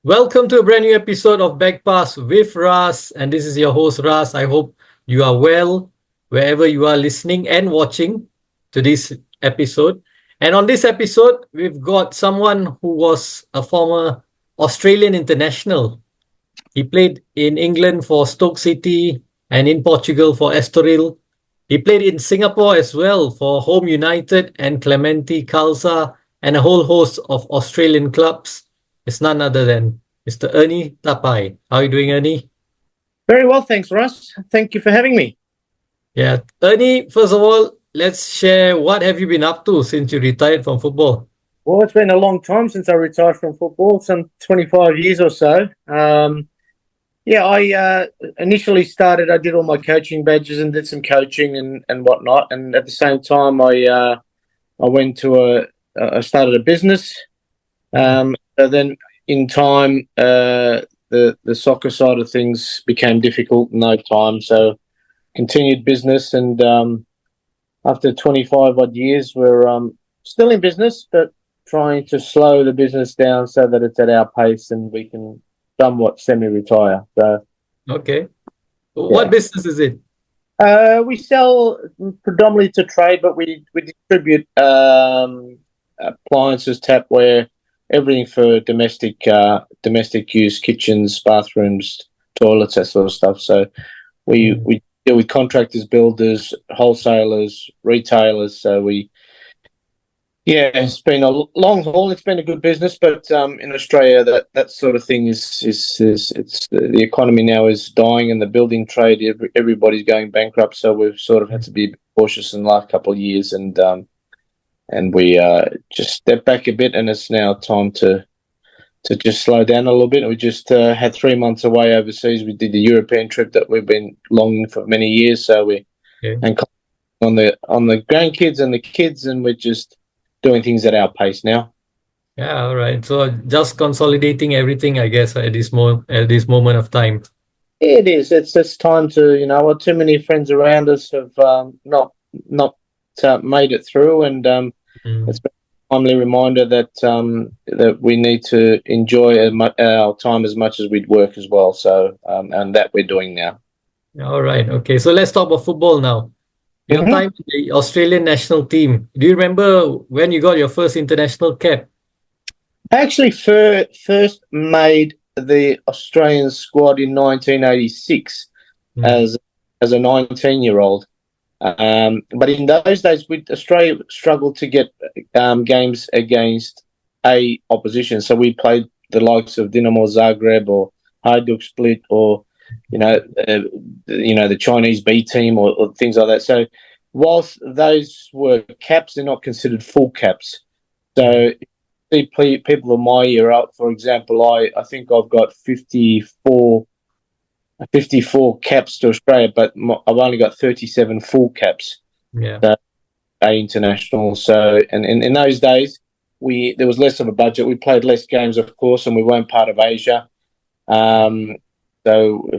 Welcome to a brand new episode of Backpass with Ras, and this is your host Ras. I hope you are well wherever you are listening and watching to this episode. And on this episode, we've got someone who was a former Australian international. He played in England for Stoke City and in Portugal for Estoril. He played in Singapore as well for Home United and Clementi, Khalsa, and a whole host of Australian clubs. It's none other than Mr. Ernie Tapai. How are you doing, Ernie? Very well, thanks, Russ. Thank you for having me. Yeah, Ernie, first of all, let's share what have you been up to since you retired from football? Well, it's been a long time since I retired from football, some 25 years or so. I initially I did all my coaching badges and did some coaching and whatnot. And at the same time, I started a business. So then in time, the soccer side of things became difficult in no time. So continued business, and after 25 odd years, we're still in business, but trying to slow the business down so that it's at our pace and we can somewhat semi-retire. So, Okay. What business is it? we sell predominantly to trade, but we distribute appliances, tapware, everything for domestic use, kitchens, bathrooms, toilets, that sort of stuff. So we deal with contractors, builders, wholesalers, retailers. So it's been a long haul. It's been a good business, but in Australia, that sort of thing is the economy now is dying, and the building trade, everybody's going bankrupt. So we've sort of had to be cautious in the last couple of years, and we just stepped back a bit, and it's now time to just slow down a little bit. We just had 3 months away overseas. We did the European trip that we've been longing for many years. So and on the grandkids and the kids, and we're just doing things at our pace now. Yeah, all right. So just consolidating everything, I guess, at this moment of time. It is. It's time to too many friends around us have not made it through, and it's been a timely reminder that we need to enjoy our time as much as we'd work as well. So and that we're doing now. All right. Okay. So let's talk about football now. Your time in the Australian national team. Do you remember when you got your first international cap? I actually first made the Australian squad in 1986 as a 19-year-old. But in those days, Australia struggled to get games against a opposition. So we played the likes of Dinamo Zagreb or Hajduk Split, or the Chinese B team, or things like that. So whilst those were caps, they're not considered full caps. So people of my year up, for example, I think I've got 54 caps to Australia, but I've only got 37 full caps. Yeah. International. So, and in those days, there was less of a budget. We played less games, of course, and we weren't part of Asia. So,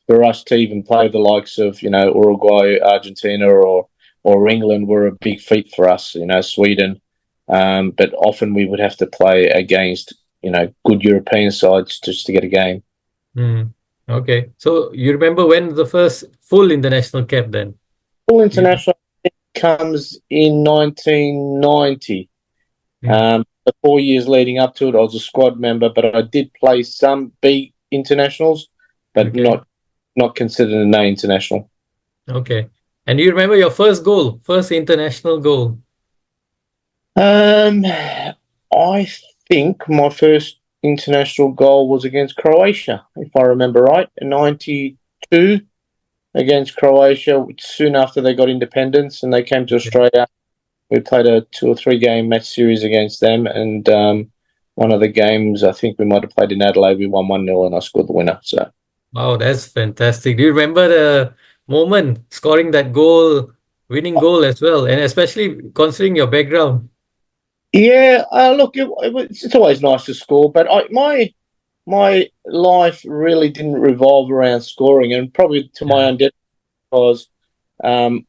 for us to even play the likes of, Uruguay, Argentina, or England were a big feat for us, Sweden. But often we would have to play against, good European sides just to get a game. Okay. So you remember when the first full international cap then? Full international comes in 1990. The 4 years leading up to it, I was a squad member, but I did play some B internationals, but not considered an A international. Okay. And you remember your first international goal? I think my first international goal was against Croatia, if I remember right, in 92 against Croatia, soon after they got independence and they came to Australia. We played a 2 or 3 game match series against them, and one of the games, I think we might have played in Adelaide, we won 1-0 and I scored the winner. So, wow, that's fantastic. Do you remember the moment scoring that winning goal as well, and especially considering your background? Yeah, look, it's always nice to score, but my life really didn't revolve around scoring, and probably to my own detriment, because I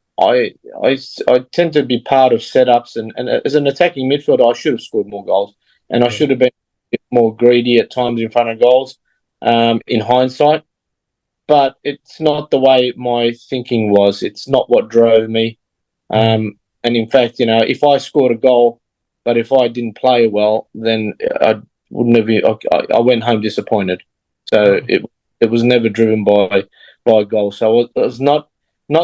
tend to be part of setups, and as an attacking midfielder, I should have scored more goals, and I should have been bit more greedy at times in front of goals, in hindsight. But it's not the way my thinking was. It's not what drove me. And in fact, if I scored a goal, but if I didn't play well, then I wouldn't have. I went home disappointed. So it was never driven by a goal. So it was not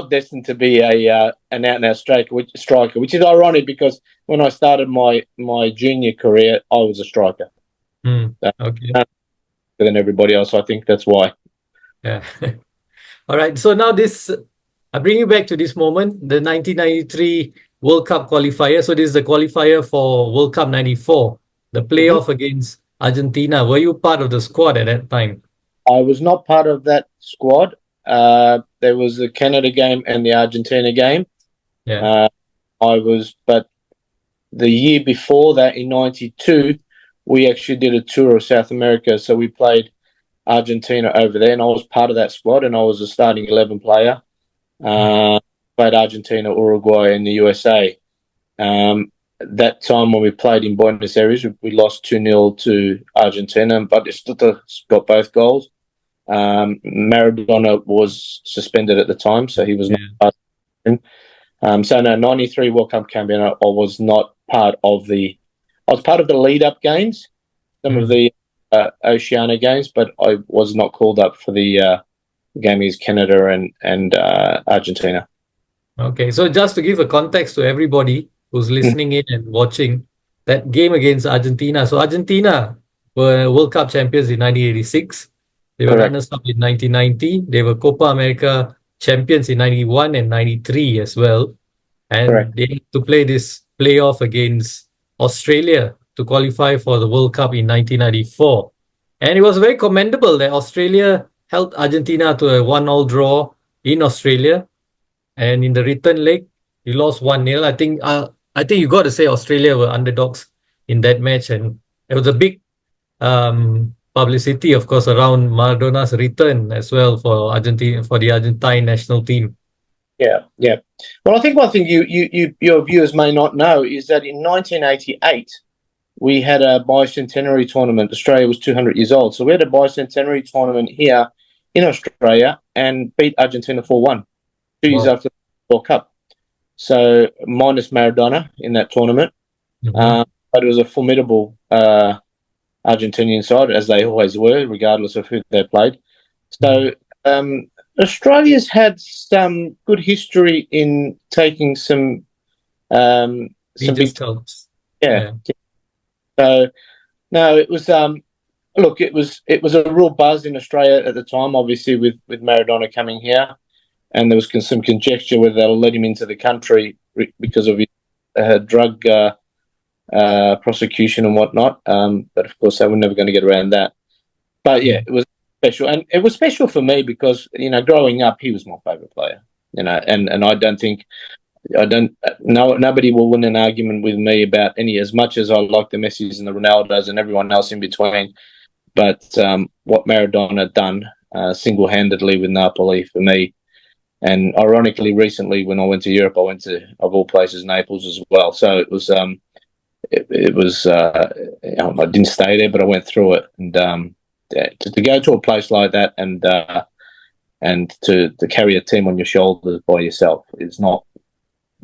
destined to be an out and out striker, which is ironic because when I started my junior career, I was a striker. Okay. Than everybody else. I think that's why. Yeah. All right. So now I bring you back to this moment, the 1993 World Cup qualifier. So this is the qualifier for World Cup 94, the playoff against Argentina. Were you part of the squad at that time? I was not part of that squad. There was the Canada game and the Argentina game. Yeah. But the year before that, in '92, we actually did a tour of South America. So we played Argentina over there, and I was part of that squad, and I was a starting 11 player. Played Argentina, Uruguay, and the USA. That time when we played in Buenos Aires, we lost 2-0 to Argentina, but Batistuta got both goals. Maradona was suspended at the time, so he was not part of it. So no, 93 World Cup champion, I was not part of I was part of the lead-up games, some of the Oceania games, but I was not called up for the game against Canada and Argentina. Okay, so just to give a context to everybody who's listening in and watching, that game against Argentina. So Argentina were World Cup champions in 1986. They were runners-up in 1990. They were Copa America champions in 91 and 93 as well. And they had to play this playoff against Australia to qualify for the World Cup in 1994. And it was very commendable that Australia held Argentina to a 1-1 draw in Australia. And in the return leg, you lost 1-0. I think you got to say Australia were underdogs in that match. And it was a big publicity, of course, around Maradona's return as well for Argentina, for the Argentine national team. Yeah. Well, I think one thing your viewers may not know is that in 1988 we had a bicentenary tournament. Australia was 200 years old, so we had a bicentenary tournament here in Australia and beat Argentina 4-1 2 years after the World Cup. So minus Maradona in that tournament, but it was a formidable Argentinian side, as they always were, regardless of who they played. So Australia's had some good history in taking some big clubs. Yeah. So no, it was look, it was a real buzz in Australia at the time, obviously with Maradona coming here, and there was some conjecture whether they'll let him into the country because of his drug prosecution and whatnot. But of course, they were never going to get around that. But yeah, it was special, and it was special for me because growing up, he was my favourite player. And nobody will win an argument with me about any, as much as I like the Messis and the Ronaldos and everyone else in between. But what Maradona done single-handedly with Napoli for me, and ironically, recently when I went to Europe, I went to, of all places, Naples as well. So it was I didn't stay there, but I went through it, and to go to a place like that and to carry a team on your shoulders by yourself is not.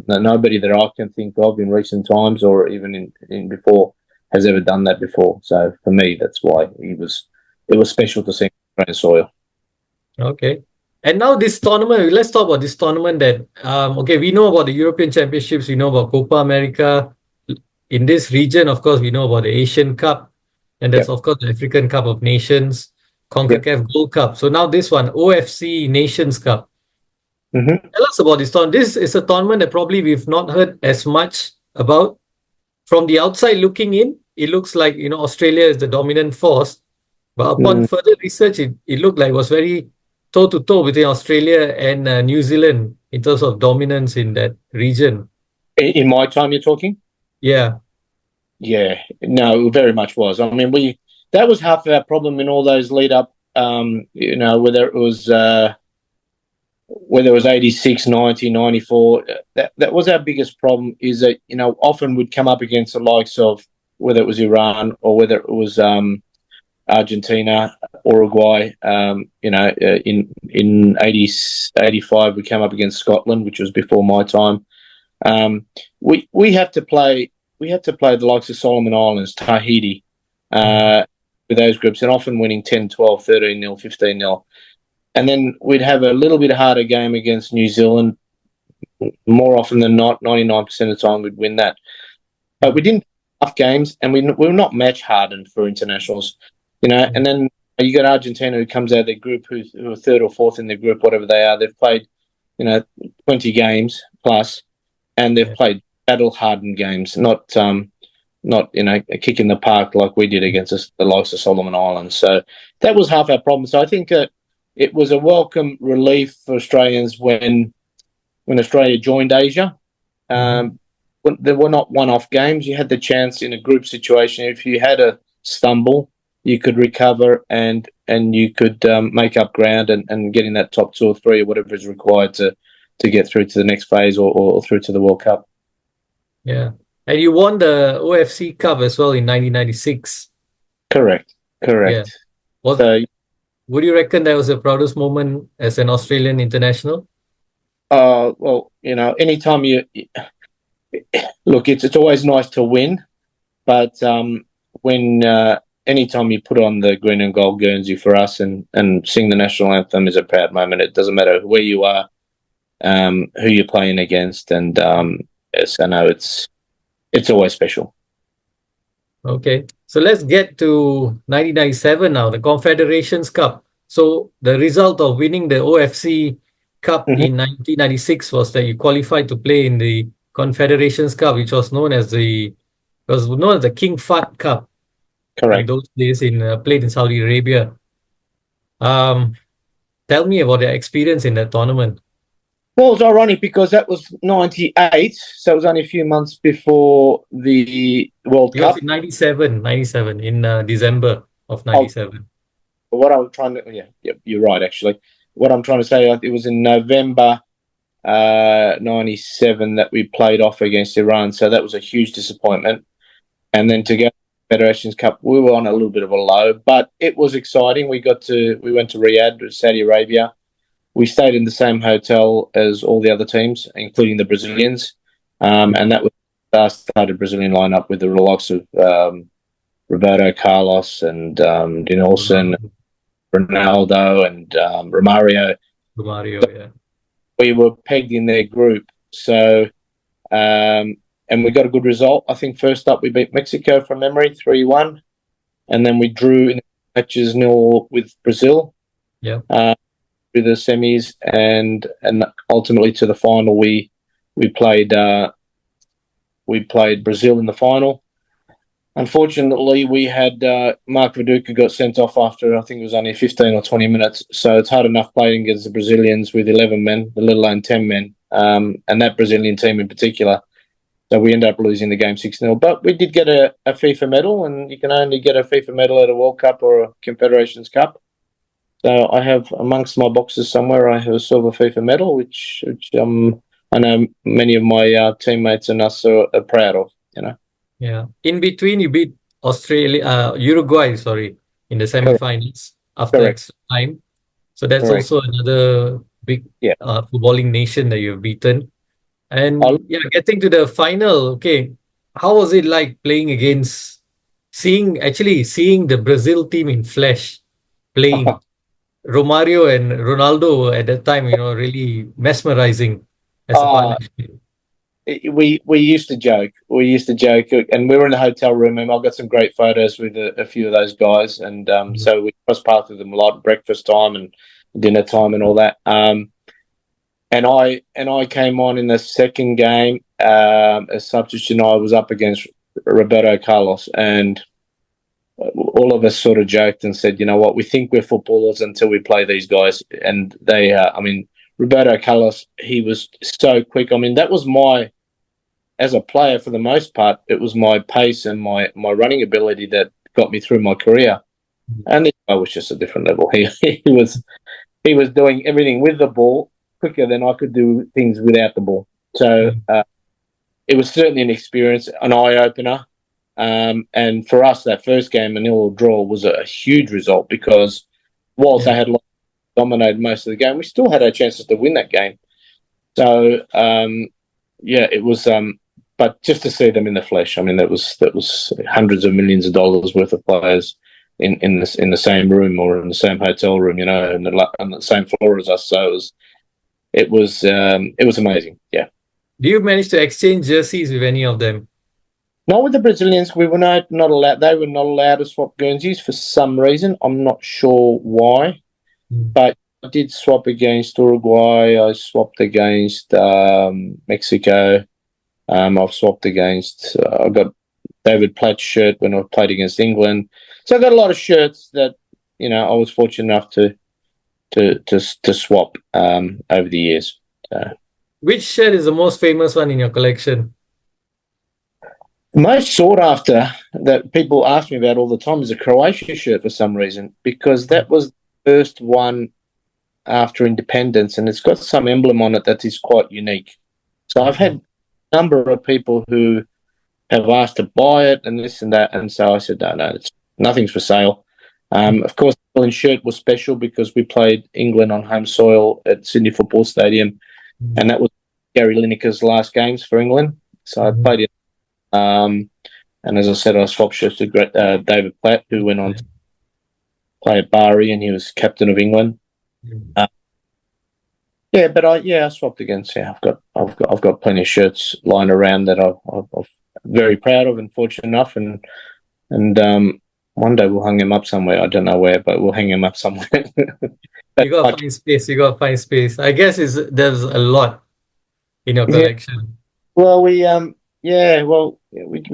Nobody that I can think of in recent times or even in before has ever done that before. So for me, that's why it was special to see Australian soil. Okay. And now this tournament, let's talk about this tournament that, we know about the European Championships, we know about Copa America. In this region, of course, we know about the Asian Cup, and that's, of course, the African Cup of Nations, CONCACAF Gold Cup. So now this one, OFC Nations Cup. Tell us about this tournament. This is a tournament that probably we've not heard as much about. From the outside looking in, it looks like, Australia is the dominant force. But upon further research, it looked like it was very toe-to-toe between Australia and New Zealand in terms of dominance in that region. In my time, you're talking? Yeah. Yeah. No, it very much was. I mean, that was half of our problem in all those lead-up, whether it was 86, 90, 94, that was our biggest problem, is that, often we'd come up against the likes of whether it was Iran or whether it was Argentina, Uruguay. In 85, we came up against Scotland, which was before my time. We have to play. We had to play the likes of Solomon Islands, Tahiti, with those groups, and often winning 10, 12, 13-0, 15-0. And then we'd have a little bit harder game against New Zealand. More often than not, 99% of the time, we'd win that. But we didn't have enough games, and we were not match hardened for internationals. And then you got Argentina, who comes out of their group, who are third or fourth in their group, whatever they are. They've played, 20 games plus, and they've played battle-hardened games, not a kick in the park like we did against the likes of Solomon Islands. So that was half our problem. So I think that it was a welcome relief for Australians when Australia joined Asia. There were not one-off games. You had the chance in a group situation. If you had a stumble, you could recover and you could make up ground and get in that top 2 or 3 or whatever is required to get through to the next phase or through to the World Cup. Yeah. And you won the OFC Cup as well in 1996. Correct. Yeah. Would you reckon that was the proudest moment as an Australian international? Well, anytime you look, it's always nice to win, but when anytime you put on the green and gold Guernsey for us and sing the national anthem is a proud moment. It doesn't matter where you are, who you're playing against, and yes, I know it's always special. Okay, so let's get to 1997 now, the Confederations Cup. So the result of winning the OFC Cup in 1996 was that you qualified to play in the Confederations Cup, which was known as the King Fahd Cup. Correct. In those days, played in Saudi Arabia. Tell me about your experience in that tournament. Well, it's ironic because that was 98, so it was only a few months before the World Cup. It was in 97, in December of 97. What I'm trying to, you're right, actually. What I'm trying to say, it was in November 97 that we played off against Iran, so that was a huge disappointment. And then to go to the Federations Cup, we were on a little bit of a low, but it was exciting. We went to Riyadh, Saudi Arabia. We stayed in the same hotel as all the other teams, including the Brazilians. And that was the started Brazilian lineup with the likes of Roberto Carlos and Dinelson, Ronaldo and Romario. Yeah. We were pegged in their group. So, and we got a good result. I think first up we beat Mexico from memory, 3-1. And then we drew in the matches 0 with Brazil. Yeah. Through the semis and ultimately to the final, we played Brazil in the final. Unfortunately, we had Mark Viduka got sent off after I think it was only 15 or 20 minutes. So it's hard enough playing against the Brazilians with 11 men, let alone 10 men, and that Brazilian team in particular. So we ended up losing the game 6-0. But we did get a FIFA medal, and you can only get a FIFA medal at a World Cup or a Confederations Cup. So I have amongst my boxes somewhere, I have a silver FIFA medal, which I know many of my teammates and us are proud of. Yeah. In between, you beat Uruguay, in the semi-finals after extra time. So that's also another big footballing nation that you've beaten. And getting to the final, okay, how was it like playing against, seeing the Brazil team in flesh playing? Romario and Ronaldo at that time, really mesmerizing as a partnership. We used to joke. And we were in the hotel room, and I've got some great photos with a few of those guys. And so we crossed paths with them a lot, breakfast time and dinner time and all that. And I came on in the second game as substitute. I was up against Roberto Carlos, and all of us sort of joked and said, you know what, we think we're footballers until we play these guys. And they, Roberto Carlos, he was so quick. That was as a player for the most part, it was my pace and my running ability that got me through my career. And this guy was just a different level. He was doing everything with the ball quicker than I could do things without the ball. So it was certainly an experience, an eye-opener. And for us, that first game, a 0 draw, was a huge result because whilst they had dominated most of the game, we still had our chances to win that game. So it was. But just to see them in the flesh, I mean, that was hundreds of millions of dollars worth of players in the same room or in the same hotel room, on the same floor as us. So it was amazing. Yeah. Do you manage to exchange jerseys with any of them? Not with the Brazilians. We were not allowed. They were not allowed to swap Guernseys for some reason. I'm not sure why, but I did swap against Uruguay. I swapped against Mexico. I've swapped against. I got David Platt's shirt when I played against England. So I got a lot of shirts that I was fortunate enough to swap over the years. So. Which shirt is the most famous one in your collection? Most sought after that people ask me about all the time is a Croatia shirt for some reason, because that was the first one after independence, and it's got some emblem on it that is quite unique. So I've had a number of people who have asked to buy it and this and that, and so I said, no, nothing's for sale. Of course, the England shirt was special because we played England on home soil at Sydney Football Stadium, and that was Gary Lineker's last games for England. So I played it. And as I said, I swapped shirts to David Platt, who went on to play at Bari, and he was captain of England. I swapped against. Yeah, I've got plenty of shirts lying around that I'm very proud of and fortunate enough, and one day we'll hang them up somewhere. I don't know where, but we'll hang them up somewhere. You got to find space. You got to find space. I guess there's a lot in your collection. Well, we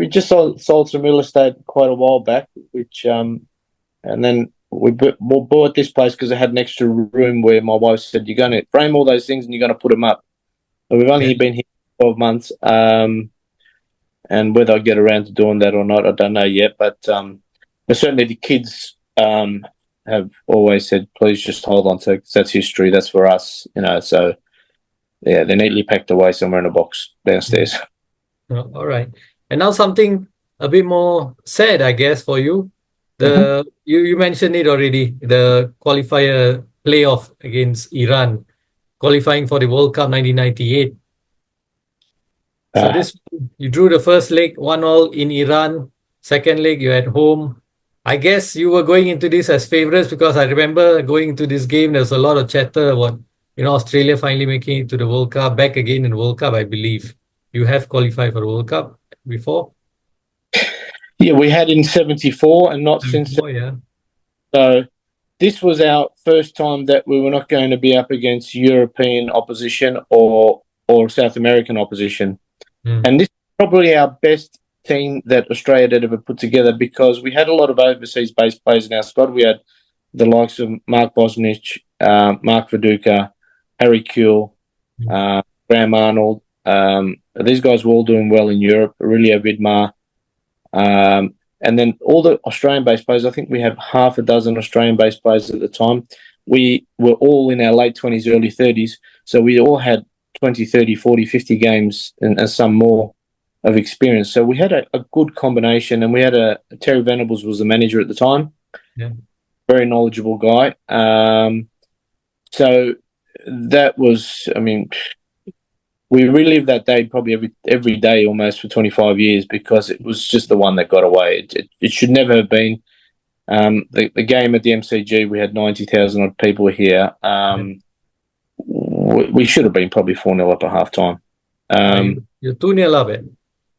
just sold some real estate quite a while back, which and then we bought this place because it had an extra room where my wife said, you're going to frame all those things and you're going to put them up. And we've only been here 12 months, and whether I get around to doing that or not, I don't know yet. But certainly the kids have always said, please just hold on to it, 'cause that's history, that's for us, So yeah, they're neatly packed away somewhere in a box downstairs. Oh, all right. And now something a bit more sad, I guess, for you. You mentioned it already, the qualifier playoff against Iran, qualifying for the World Cup 1998. So you drew the first leg 1-1 in Iran. Second leg you're at home. I guess you were going into this as favourites, because I remember going into this game, there was a lot of chatter about Australia finally making it to the World Cup, back again in the World Cup, I believe. You have qualified for the World Cup before? Yeah, we had in 74 and not since. Yeah. So this was our first time that we were not going to be up against European opposition or South American opposition. And this is probably our best team that Australia had ever put together, because we had a lot of overseas-based players in our squad. We had the likes of Mark Bosnich, Mark Viduka, Harry Kuehl, Graham Arnold. These guys were all doing well in Europe. Aurelio Vidmar. And then all the Australian-based players, I think we had half a dozen Australian-based players at the time. We were all in our late 20s, early 30s. So we all had 20, 30, 40, 50 games and some more of experience. So we had a good combination, and we had Terry Venables was the manager at the time. Yeah. Very knowledgeable guy. So that was, we relived that day probably every day almost for 25 years, because it was just the one that got away. It should never have been. The game at the MCG, we had 90,000 odd people here. We should have been probably 4-0 up at half time. You're 2-0 up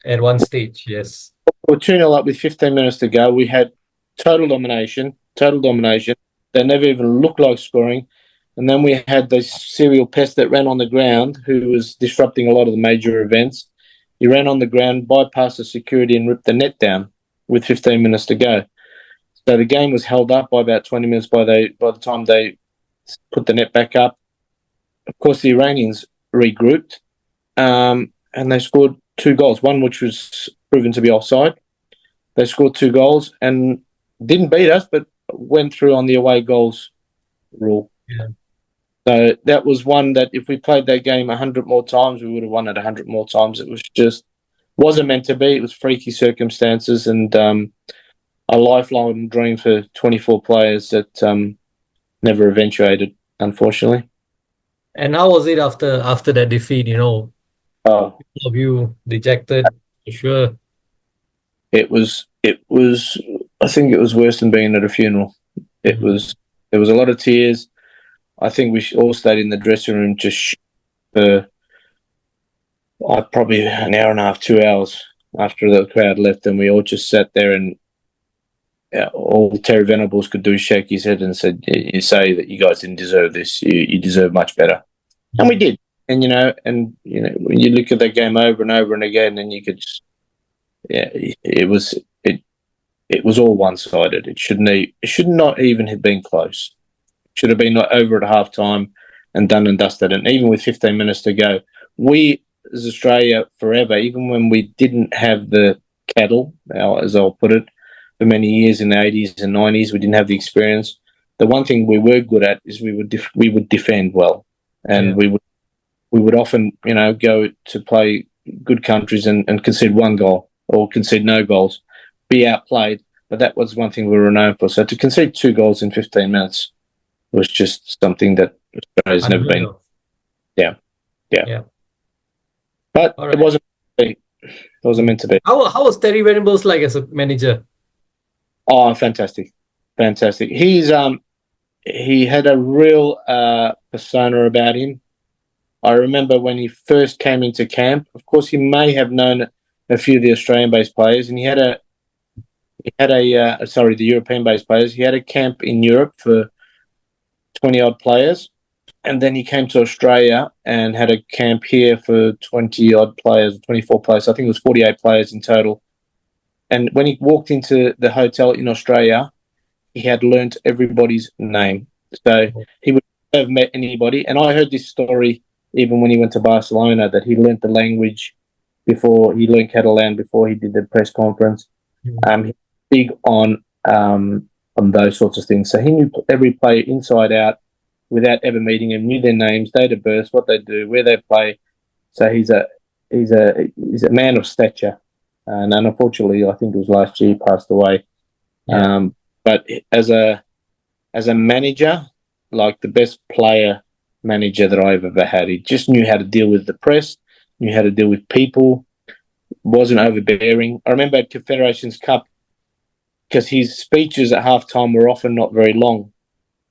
at one stage, yes. We're 2-0 up with 15 minutes to go. We had total domination. They never even looked like scoring. And then we had this serial pest that ran on the ground, who was disrupting a lot of the major events. He ran on the ground, bypassed the security, and ripped the net down with 15 minutes to go. So the game was held up by about 20 minutes by the time they put the net back up. Of course, the Iranians regrouped, and they scored 2 goals, one which was proven to be offside. They scored 2 goals and didn't beat us, but went through on the away goals rule. Yeah. So that was one that if we played that game 100 more times, we would have won it 100 more times. It was just wasn't meant to be. It was freaky circumstances and a lifelong dream for 24 players that never eventuated, unfortunately. And how was it after that defeat? Oh, All of you dejected, for sure. it was. I think it was worse than being at a funeral. It Mhm. was. There was a lot of tears. I think we all stayed in the dressing room just for probably an hour and a half, 2 hours after the crowd left, and we all just sat there and all Terry Venables could do is shake his head and said, "You say that you guys didn't deserve this. You deserve much better," and we did. And when you look at that game over and over and again, and you could, yeah, it was all one sided. It should not even have been close. It should have been over at half time and done and dusted. And even with 15 minutes to go, we as Australia forever, even when we didn't have the cattle, as I'll put it, for many years in the 80s and 90s, we didn't have the experience. The one thing we were good at is we would defend well, and Yeah. we would often go to play good countries and concede one goal or concede no goals, be outplayed. But that was one thing we were known for. So to concede 2 goals in 15 minutes was just something that Australia's never Unheard been. of. Yeah, yeah. Yeah. But All it right. wasn't. It wasn't meant to be. How was Terry Venables like as a manager? Oh, fantastic, fantastic. He had a real persona about him. I remember when he first came into camp. Of course, he may have known a few of the Australian-based players, and the European-based players. He had a camp in Europe for 20 odd players, and then he came to Australia and had a camp here for 20 odd players, 24 players. I think it was 48 players in total. And when he walked into the hotel in Australia, he had learnt everybody's name. So he would have met anybody. And I heard this story even when he went to Barcelona, that he learnt the language before he learnt Catalan before he did the press conference. He's big on those sorts of things. So he knew every player inside out without ever meeting them, knew their names, date of birth, what they do, where they play. So he's a man of stature. And unfortunately, I think it was last year he passed away. Yeah. But as a manager, like the best player manager that I've ever had, he just knew how to deal with the press, knew how to deal with people, wasn't overbearing. I remember at Confederations Cup, because his speeches at halftime were often not very long,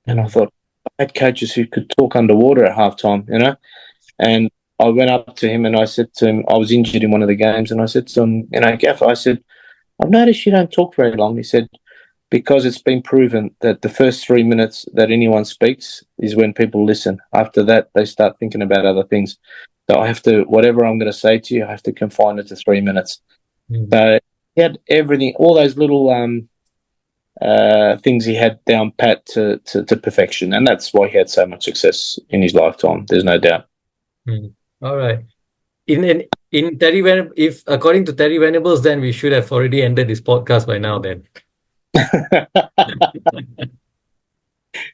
and I thought, I had coaches who could talk underwater at halftime, and I went up to him and I said to him, I was injured in one of the games, and I said to him, Gaff, I said, I've noticed you don't talk very long. He said, because it's been proven that the first 3 minutes that anyone speaks is when people listen. After that, they start thinking about other things. So I have to, whatever I'm going to say to you, I have to confine it to 3 minutes. So he had everything, all those little things he had down pat to perfection. And that's why he had so much success in his lifetime. There's no doubt. All right. In Terry if according to Terry Venables, then we should have already ended this podcast by now. Then.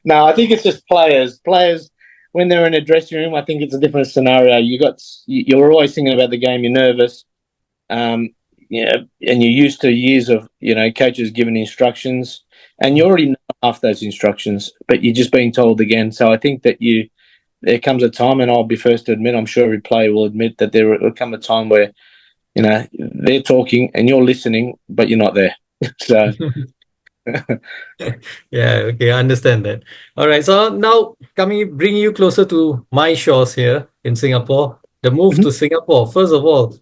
No, I think it's just players. Players, when they're in a dressing room, I think it's a different scenario. You're always thinking about the game. You're nervous, and you're used to years of coaches giving instructions, and you already know half those instructions, but you're just being told again. So I think that there comes a time, and I'll be first to admit, I'm sure every player will admit that there will come a time where they're talking and you're listening, but you're not there. So. Yeah, okay, I understand that. All right, so now bringing you closer to my shores here in Singapore, the move to Singapore. First of all,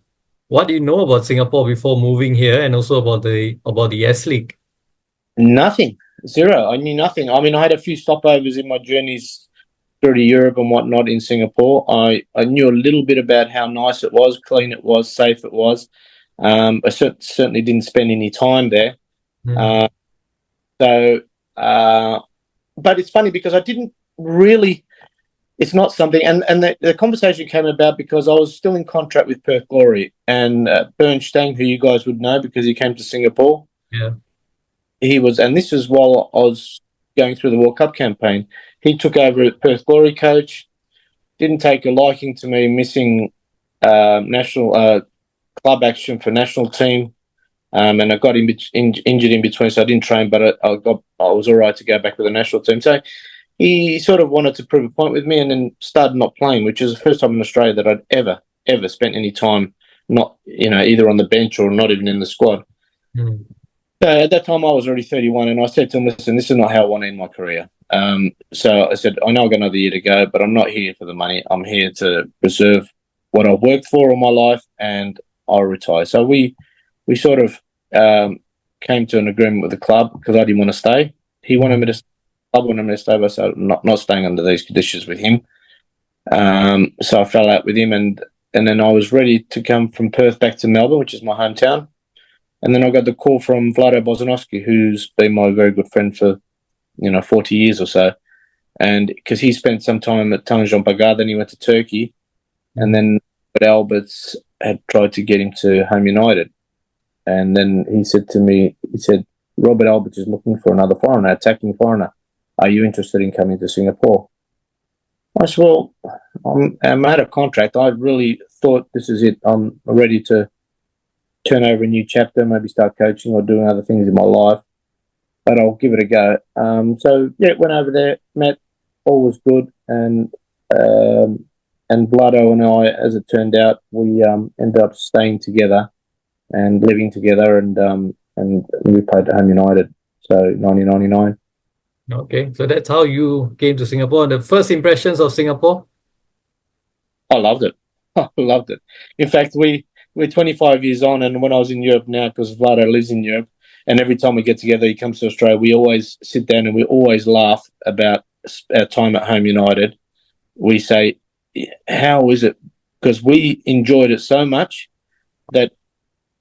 what do you know about Singapore before moving here, and also about the S League? Nothing. Zero. I knew nothing. I mean, I had a few stopovers in my journeys through to Europe and whatnot in Singapore. I knew a little bit about how nice it was, clean it was, safe it was. I certainly didn't spend any time there. So, but it's funny because I didn't really. It's not something, and the conversation came about because I was still in contract with Perth Glory, and Bern Stang, who you guys would know because he came to Singapore. Yeah. He was, and this was while I was going through the World Cup campaign. He took over as Perth Glory coach. Didn't take a liking to me missing national club action for national team, and I got injured in between, so I didn't train, but I was all right to go back with the national team. So he sort of wanted to prove a point with me, and then started not playing, which is the first time in Australia that I'd ever spent any time not, either on the bench or not even in the squad. Mm. So at that time, I was already 31, and I said to him, listen, this is not how I want to end my career. So I said, I know I've got another year to go, but I'm not here for the money. I'm here to preserve what I've worked for all my life, and I'll retire. So we sort of came to an agreement with the club because I didn't want to stay. He wanted me to stay. I wanted me to stay, but I said, I'm not staying under these conditions with him. So I fell out with him, and then I was ready to come from Perth back to Melbourne, which is my hometown. And then I got the call from Vlado Bozanovski, who's been my very good friend for, 40 years or so. And because he spent some time at Tanjung Pagar, then he went to Turkey. And then Alberts had tried to get him to Home United. And then he said to me, Robert Alberts is looking for another foreigner, attacking foreigner. Are you interested in coming to Singapore? I said, well, I'm out of contract. I really thought this is it. I'm ready to turn over a new chapter, maybe start coaching or doing other things in my life, but I'll give it a go. So went over there, met, all was good, and Vlado and I, as it turned out, we ended up staying together and living together, and we played at Home United, so 1999. Okay, so that's how you came to Singapore. And the first impressions of Singapore? I loved it. I loved it. In fact, we're 25 years on, and when I was in Europe now, because Vlado lives in Europe, and every time we get together, he comes to Australia, we always sit down and we always laugh about our time at Home United. We say, how is it? Because we enjoyed it so much that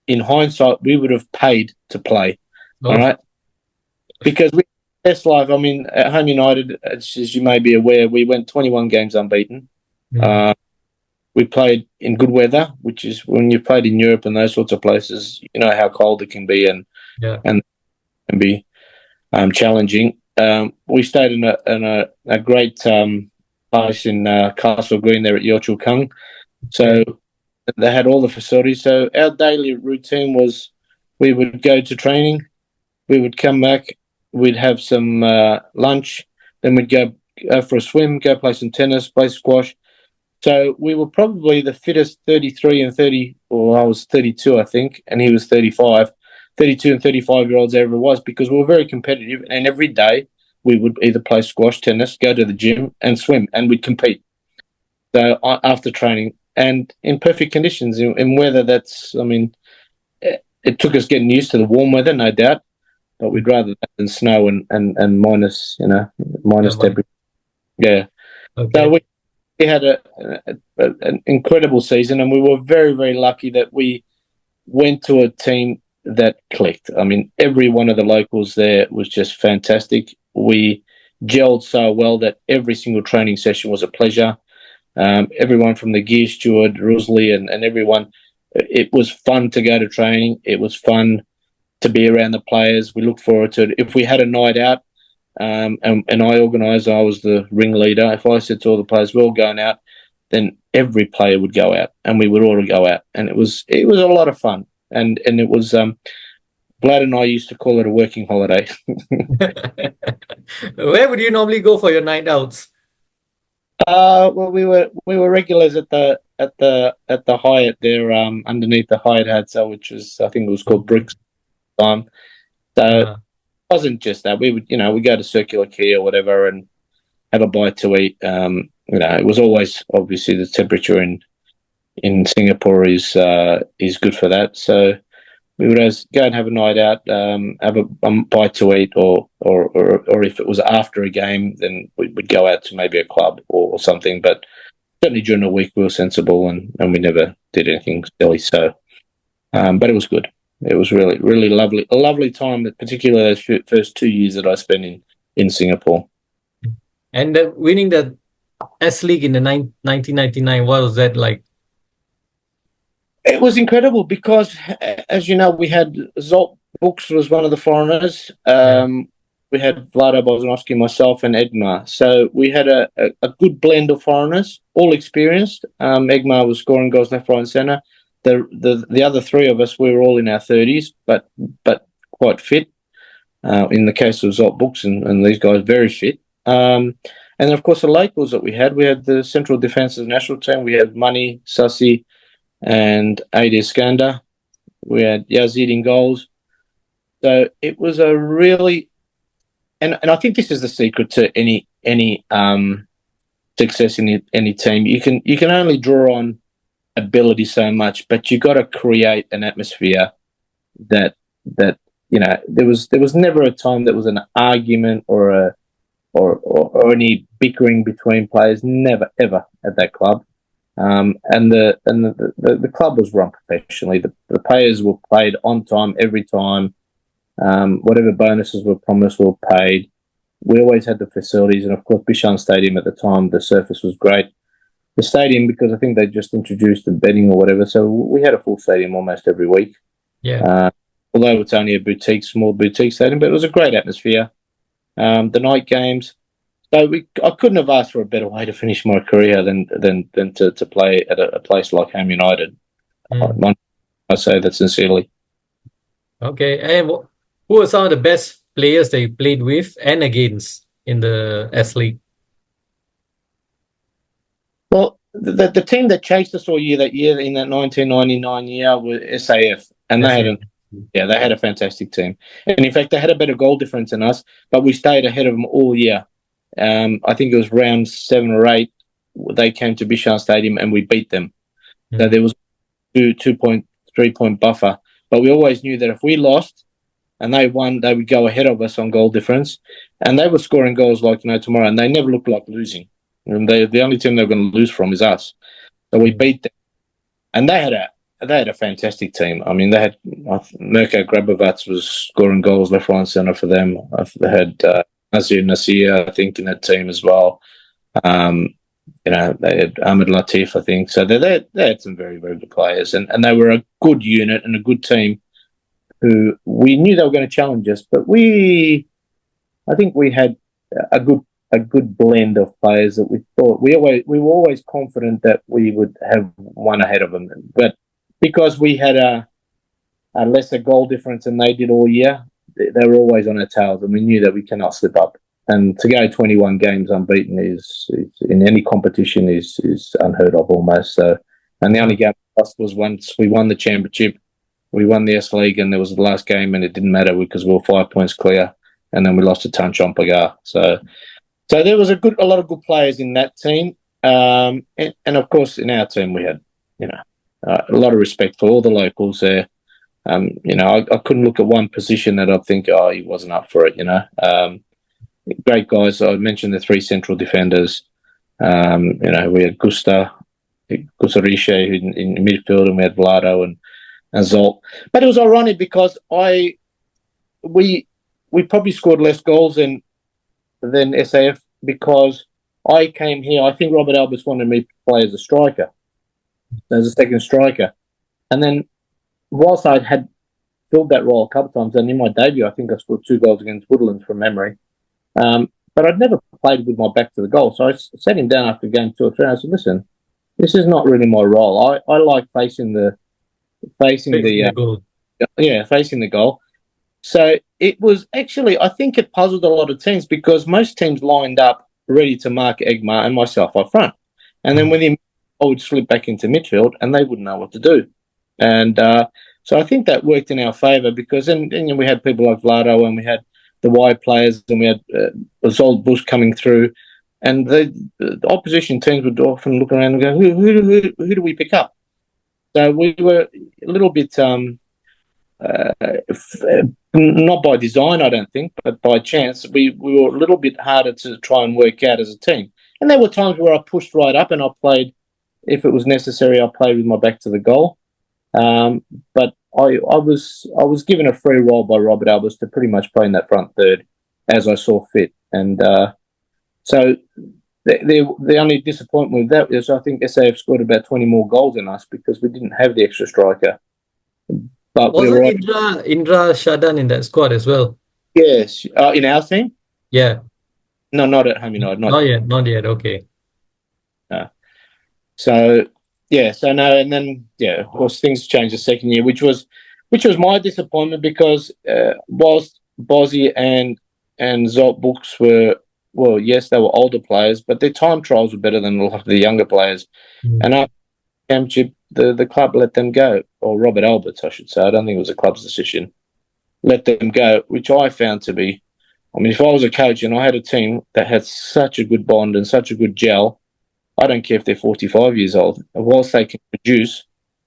in hindsight, we would have paid to play. Oh. All right? Because we best life, I mean, at Home United, as you may be aware, we went 21 games unbeaten. We played in good weather, which is when you played in Europe and those sorts of places, you know how cold it can be and can be challenging. We stayed in a great place in Castle Green there at Yio Chu Kang. So they had all the facilities. So our daily routine was we would go to training, we would come back, we'd have some lunch, then we'd go for a swim, go play some tennis, play squash. So we were probably the fittest 33 and 30, or I was 32, I think, and he was 35, 32 and 35-year-olds there ever was, because we were very competitive. And every day we would either play squash, tennis, go to the gym and swim, and we'd compete. So after training and in perfect conditions, in weather that's, I mean, it took us getting used to the warm weather, no doubt, but we'd rather that than snow and minus, minus temperature. Yeah. Okay. So we had an incredible season, and we were very, very lucky that we went to a team that clicked. I mean, every one of the locals there was just fantastic. We gelled so well that every single training session was a pleasure. Everyone from the gear steward, Rosalie, and everyone, it was fun to go to training. It was fun to be around the players. We looked forward to it. If we had a night out, and I organised, I was the ringleader. If I said to all the players, we're all going out, then every player would go out, and we would all go out. And it was a lot of fun. And it was, Vlad and I used to call it a working holiday. Where would you normally go for your night outs? Well, we were regulars at the Hyatt there, underneath the Hyatt Hotel, which was, I think it was called Bricks. So it wasn't just that. We would, we go to Circular Quay or whatever and have a bite to eat. It was always, obviously, the temperature in Singapore is good for that. So we would always go and have a night out, have a bite to eat, or if it was after a game, then we'd go out to maybe a club or something. But certainly during the week, we were sensible and we never did anything silly. So, but it was good. It was really, really lovely. A lovely time, particularly those first 2 years that I spent in Singapore. And winning the S League in the 1999, what was that like? It was incredible because, as you know, we had Zolt Books was one of the foreigners. We had Vlado Bozanovski, myself, and Egmar. So we had a good blend of foreigners, all experienced. Egmar was scoring goals left, right, and centre. the other three of us, we were all in our 30s, but quite fit. In the case of Zolt Books and these guys, very fit. And of course, the locals that we had the Central Defences National Team. We had Money, Sussy, and Adi Skanda. We had Yazid in goals. So it was a really, and I think this is the secret to any success in any team. You can only draw on ability so much, but you got to create an atmosphere that there was never a time that was an argument or any bickering between players. Never ever at that club. And the club was run professionally. The players were paid on time every time. Whatever bonuses were promised were paid. We always had the facilities, and of course, Bishan Stadium at the time, the surface was great. The stadium, because I think they just introduced the betting or whatever, so we had a full stadium almost every week. Yeah. Although it's only a small boutique stadium, but it was a great atmosphere. The night games. So I couldn't have asked for a better way to finish my career than to play at a place like Home United. I say that sincerely. Okay. And who are some of the best players that you played with and against in the S League? Well, the team that chased us all year in that 1999 year was SAF, and they had a fantastic team. And in fact, they had a better goal difference than us, but we stayed ahead of them all year. I think it was round 7 or 8. They came to Bishan Stadium and we beat them. So there was 2.3 point buffer. But we always knew that if we lost and they won, they would go ahead of us on goal difference. And they were scoring goals like no tomorrow, and they never looked like losing. And the only team they're going to lose from is us. So we beat them. And they had a fantastic team. I mean, they had Mirko Grabovac was scoring goals left, right, and centre for them. They had Nazir Nasir, I think, in that team as well. They had Ahmed Latif, I think. So they had some very, very good players, and they were a good unit and a good team who we knew they were going to challenge us. But I think we had a good blend of players that we thought we were always confident that we would have one ahead of them. But because we had a lesser goal difference than they did all year, they were always on our tails, and we knew that we cannot slip up. And to go 21 games unbeaten is in any competition is unheard of almost. So, and the only game was once we won the championship, we won the S League, and there was the last game, and it didn't matter because we were 5 points clear, and then we lost to Tanchon Pagar. So there was a lot of good players in that team, and of course in our team we had a lot of respect for all the locals there. I couldn't look at one position that I'd think, he wasn't up for it. Great guys. I mentioned the 3 central defenders. We had Gusta Riche in midfield, and we had Vlado and Zolt. But it was ironic because we probably scored less goals than SAF because I came here. I think Robert Albers wanted me to play as a striker, as a second striker. And then whilst I had filled that role a couple of times, and in my debut, I think I scored 2 goals against Woodlands from memory. But I'd never played with my back to the goal. So I sat him down after game 2 or 3 and I said, listen, this is not really my role. I like facing the goal. Facing the goal. So it was actually, I think it puzzled a lot of teams because most teams lined up ready to mark Egmar and myself up front. And then I would slip back into midfield and they wouldn't know what to do. And so I think that worked in our favour because then we had people like Vlado and we had the wide players and we had Zolt Bush coming through. And the opposition teams would often look around and go, who do we pick up? So we were a little bit, not by design, I don't think, but by chance, we were a little bit harder to try and work out as a team. And there were times where I pushed right up and I played, if it was necessary, I played with my back to the goal. But I was given a free role by Robert Albers to pretty much play in that front third as I saw fit. And so the only disappointment with that is I think SAF scored about 20 more goals than us because we didn't have the extra striker. But wasn't Indra Shadan in that squad as well? Yes. In our team? Yeah. No, not at Home United. Not yet. Okay. So yeah, so no, and then of course things changed the second year, which was my disappointment because whilst Bozzy and Zolt Books were, well, yes, they were older players, but their time trials were better than a lot of the younger players. And after the championship, the club let them go, or Robert Alberts, I should say. I don't think it was the club's decision. Let them go, which I found to be, I mean, if I was a coach and I had a team that had such a good bond and such a good gel, I don't care if they're 45 years old. Whilst they can produce,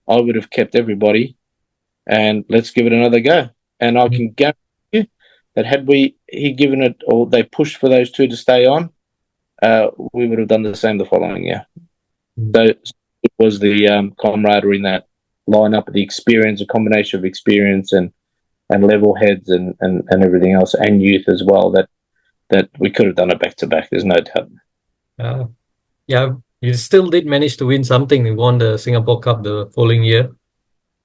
I would have kept everybody and let's give it another go. And I can guarantee you that had he given it, or they pushed for those two to stay on, we would have done the same the following year. So it was the camaraderie in that lineup, the experience, a combination of experience and level heads and everything else, and youth as well, that we could have done it back to back. There's no doubt. Yeah, you still did manage to win something. You won the Singapore Cup the following year.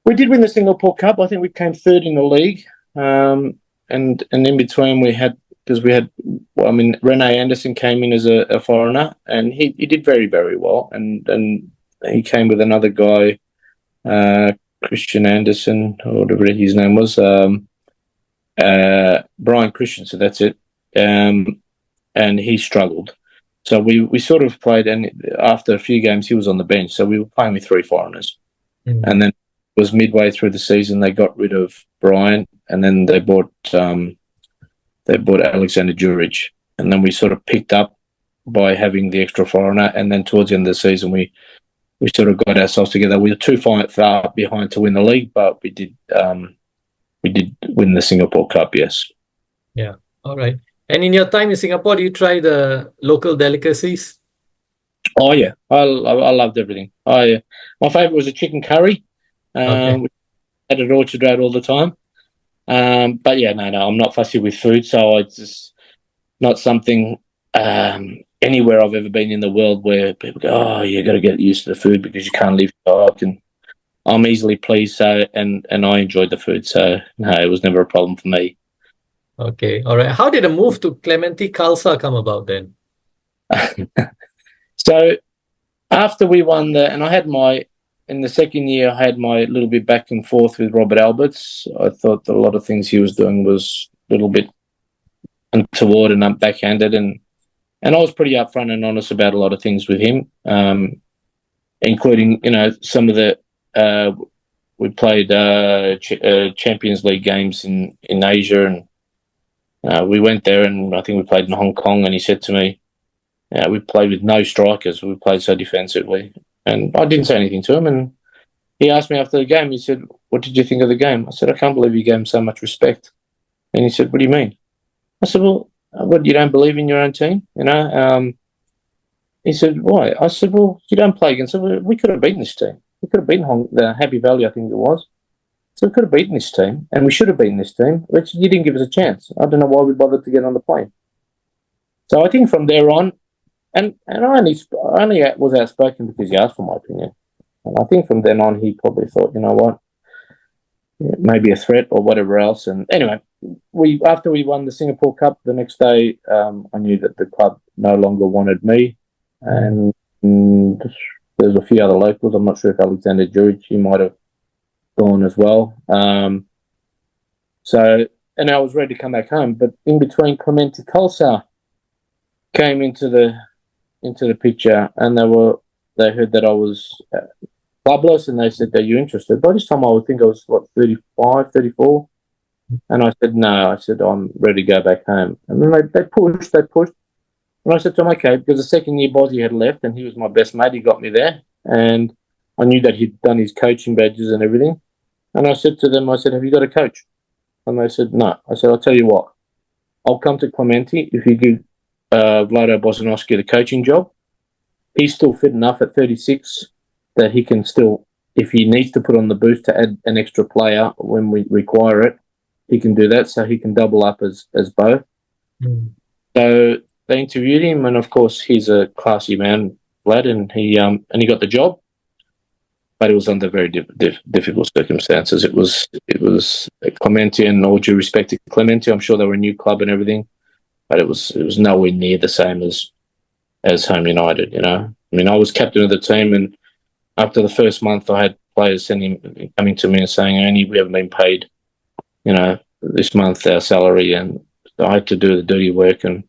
We did win the Singapore Cup. I think we came third in the league. And in between we had, Rene Anderson came in as a foreigner, and he did very, very well. And he came with another guy, Christian Anderson, or whatever his name was, Brian Christensen, that's it. And he struggled. So we sort of played, and after a few games, he was on the bench. So we were playing with three foreigners. And then it was midway through the season, they got rid of Brian, and then they bought Alexander Juric. And then we sort of picked up by having the extra foreigner. And then towards the end of the season, we sort of got ourselves together. We were too far behind to win the league, but we did win the Singapore Cup, yes. Yeah, all right. And in your time in Singapore, do you try the local delicacies? Oh yeah, I loved everything. My favourite was a chicken curry. We had it at Orchard Road all the time. But yeah, no, I'm not fussy with food, so it's just not something anywhere I've ever been in the world where people go, oh, you got to get used to the food because you can't live. I'm easily pleased, so and I enjoyed the food, so no, it was never a problem for me. Okay, all right. How did the move to Clementi Khalsa come about then? So after we won in the second year, I had my little bit back and forth with Robert Alberts. I thought that a lot of things he was doing was a little bit untoward and backhanded, and I was pretty upfront and honest about a lot of things with him, including, some of the we played Champions League games in Asia, and we went there, and I think we played in Hong Kong, and he said to me, we played with no strikers. We played so defensively. And I didn't say anything to him. And he asked me after the game, he said, what did you think of the game? I said, I can't believe you gave him so much respect. And he said, what do you mean? I said, well, what, you don't believe in your own team? He said, why? I said, well, you don't play against them. We could have beaten this team. We could have beaten the Happy Valley, I think it was. So we could have beaten this team, and we should have beaten this team. But you didn't give us a chance. I don't know why we bothered to get on the plane. So I think from there on, and I only was outspoken because he asked for my opinion. And I think from then on, he probably thought, you know what, maybe a threat or whatever else. And anyway, after we won the Singapore Cup, the next day, I knew that the club no longer wanted me. And there's a few other locals. I'm not sure if Alexander Juric, he might have gone as well. So, and I was ready to come back home. But in between, Clementi Khalsa came into the picture, and they heard that I was clubless, and they said, are you interested? By this time I would think I was 35, 34, and I said no. I said, I'm ready to go back home. And then they pushed, and I said to him, okay, because the second year Bozzy had left, and he was my best mate. He got me there, and I knew that he'd done his coaching badges and everything. And I said to them, I said, have you got a coach? And they said, no. I said, I'll tell you what, I'll come to Clementi if you give Vlado Bosanowski the coaching job. He's still fit enough at 36 that he can still, if he needs to put on the boost to add an extra player when we require it, he can do that, so he can double up as both. So they interviewed him, and of course he's a classy man, Vlad, and he got the job, but it was under very difficult circumstances. It was Clementi, and all due respect to Clementi, I'm sure they were a new club and everything, but it was nowhere near the same as Home United. I mean, I was captain of the team, and after the first month, I had players coming to me and saying, "Ernie, we haven't been paid, this month our salary," and I had to do the dirty work and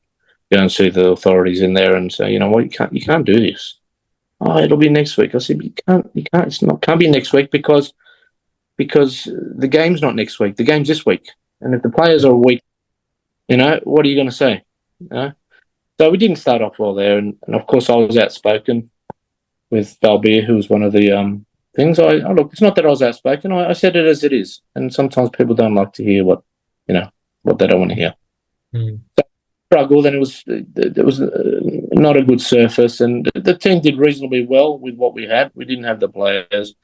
go and see the authorities in there and say, what, you can't do this. Oh, it'll be next week. I said, can't be next week because the game's not next week. The game's this week, and if the players are weak, what are you going to say? So we didn't start off well there, and of course I was outspoken with Balbir, who was one of the things. Look, it's not that I was outspoken. I said it as it is, and sometimes people don't like to hear what they don't want to hear. Mm. Struggled, and it was not a good surface, and the team did reasonably well with what we had. We didn't have the players.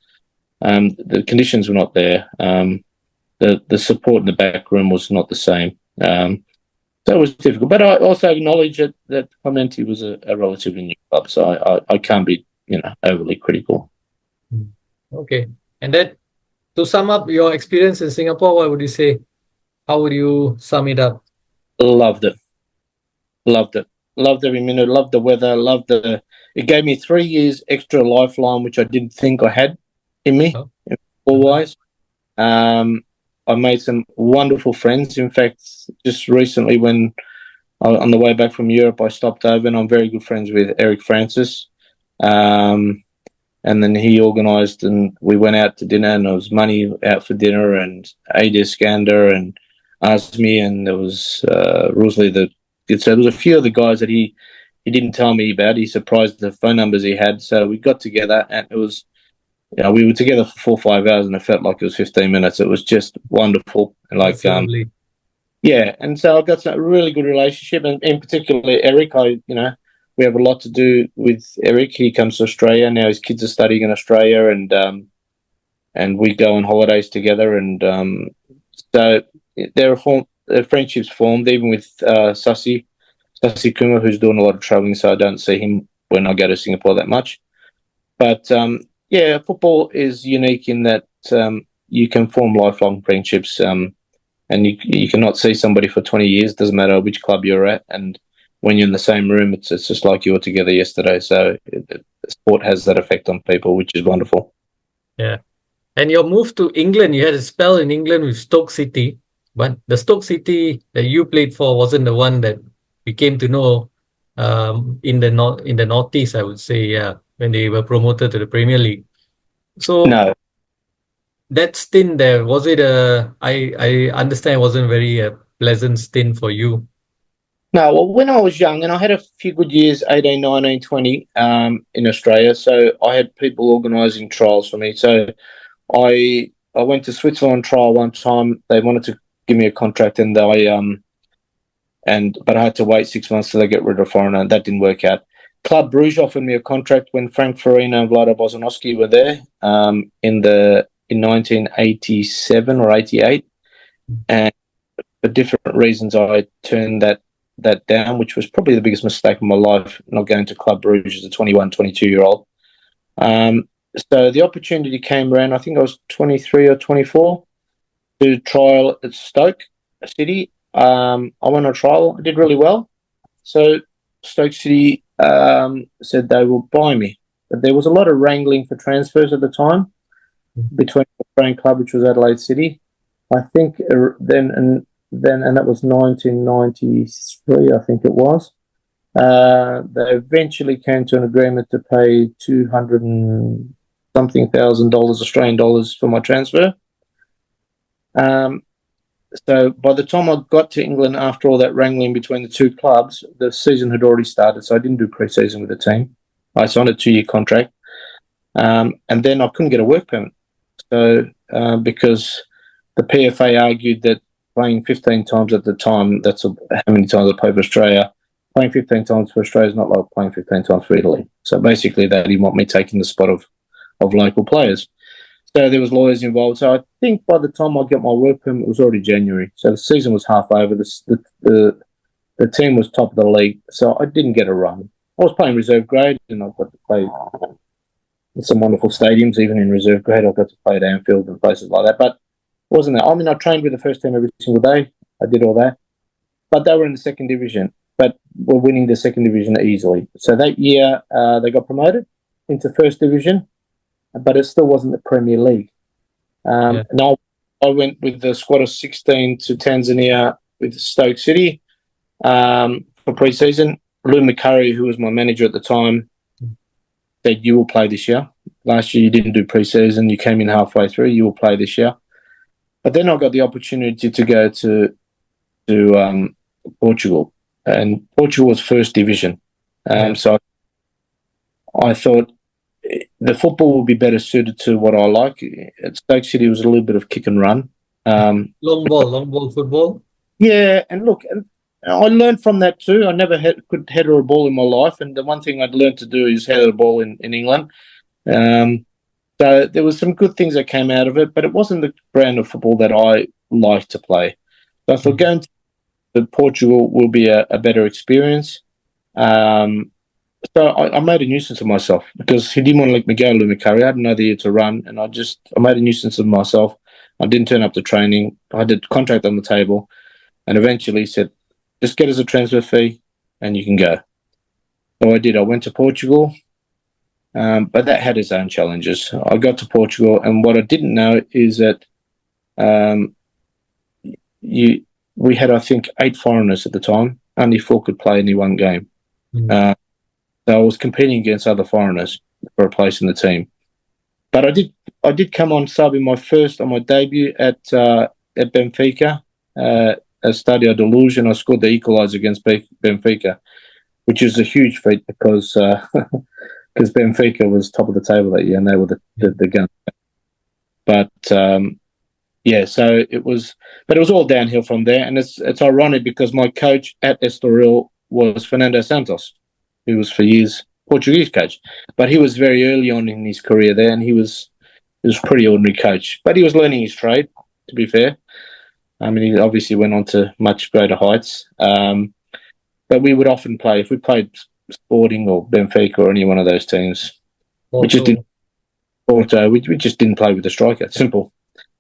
The conditions were not there. The support in the back room was not the same. So it was difficult. But I also acknowledge that Clementi was a relatively new club, so I can't be overly critical. Okay. And then to sum up your experience in Singapore, what would you say? How would you sum it up? Loved it. Loved every minute. Loved the weather. It gave me 3 years extra lifeline, which I didn't think I had in me, all-wise. I made some wonderful friends. In fact, just recently when on the way back from Europe, I stopped over and I'm very good friends with Eric Francis. And then he organised and we went out to dinner and there was money out for dinner and Ada Skander and Asmi and there was Rosalie. So there was a few of the guys that he didn't tell me about. He surprised the phone numbers he had. So we got together and it was, we were together for 4 or 5 hours and it felt like it was 15 minutes. It was just wonderful. And That's lovely. yeah. And so I've got a really good relationship and in particular, Eric, we have a lot to do with Eric. He comes to Australia now. His kids are studying in Australia, and we go on holidays together. And so there are friendships formed, even with Sasi Kuma, who's doing a lot of travelling. So I don't see him when I go to Singapore that much. But football is unique in that you can form lifelong friendships, and you cannot see somebody for 20 years. Doesn't matter which club you're at, and when you're in the same room, it's just like you were together yesterday. So sport has that effect on people, which is wonderful. Yeah. And your move to England, you had a spell in England with Stoke City, but the Stoke City that you played for wasn't the one that we came to know in the Northeast, I would say, when they were promoted to the Premier League. So No. that stint there, was it I understand it wasn't very pleasant stint for you. No, well, when I was young, and I had a few good years, 18, 19, 20, in Australia, so I had people organising trials for me. So I went to Switzerland trial one time. They wanted to give me a contract, and but I had to wait 6 months till they get rid of foreigner, and that didn't work out. Club Bruges offered me a contract when Frank Farina and Vlado Bozanovski were there in 1987 or 88, and for different reasons, I turned that down, which was probably the biggest mistake of my life, not going to Club Bruges as a 21, 22-year-old. So the opportunity came around, I think I was 23 or 24, to trial at Stoke City. I went on trial. I did really well. So Stoke City said they will buy me. But there was a lot of wrangling for transfers at the time between the Australian club, which was Adelaide City. I think then and that was 1993, I think it was. They eventually came to an agreement to pay 200 and something thousand Australian dollars for my transfer. So by the time I got to England, after all that wrangling between the two clubs, the season had already started. So I didn't do pre-season with the team. I signed a 2-year contract, and then I couldn't get a work permit. So because the PFA argued that playing 15 times at the time, that's how many times I played for Australia. Playing 15 times for Australia is not like playing 15 times for Italy. So basically, they didn't want me taking the spot of local players. So there was lawyers involved. So I think by the time I got my work permit, it was already January. So the season was half over. The team was top of the league. So I didn't get a run. I was playing reserve grade, and I got to play in some wonderful stadiums, even in reserve grade. I got to play at Anfield and places like that. But it wasn't that. I mean, I trained with the first team every single day. I did all that. But they were in the second division, but were winning the second division easily. So that year, they got promoted into first division. but it still wasn't the Premier League. Yeah. And I went with the squad of 16 to Tanzania with Stoke City for pre-season. Lou McCurry, who was my manager at the time, said, "You will play this year. Last year you didn't do pre-season. You came in halfway through. You will play this year." But then I got the opportunity to go to Portugal, and Portugal was first division. So I thought the football would be better suited to what I like. At Stoke City, it was a little bit of kick and run. Long ball football. Yeah, and look, and I learned from that too. I never could header a ball in my life, and the one thing I'd learned to do is header a ball in England. So there was some good things that came out of it, but it wasn't the brand of football that I liked to play. So I thought going to Portugal will be a better experience. So I made a nuisance of myself because he didn't want to let me go, Lou McCurry. I had another year to run, and I made a nuisance of myself. I didn't turn up to training. I had a contract on the table, and eventually said, "Just get us a transfer fee, and you can go." So I did. I went to Portugal, but that had its own challenges. I got to Portugal, and what I didn't know is that we had, I think, 8 foreigners at the time. Only 4 could play any one game. So I was competing against other foreigners for a place in the team. But I did come on sub on my debut at Benfica, Estadio da Luz, and I scored the equaliser against Benfica, which is a huge feat because Benfica was top of the table that year and they were the gun. But so it was all downhill from there, and it's ironic because my coach at Estoril was Fernando Santos, who was for years Portuguese coach, but he was very early on in his career there, and he was a pretty ordinary coach, but he was learning his trade, to be fair. I mean, he obviously went on to much greater heights, but we would often play, if we played Sporting or Benfica or any one of those teams, we just didn't play with the striker. It's simple.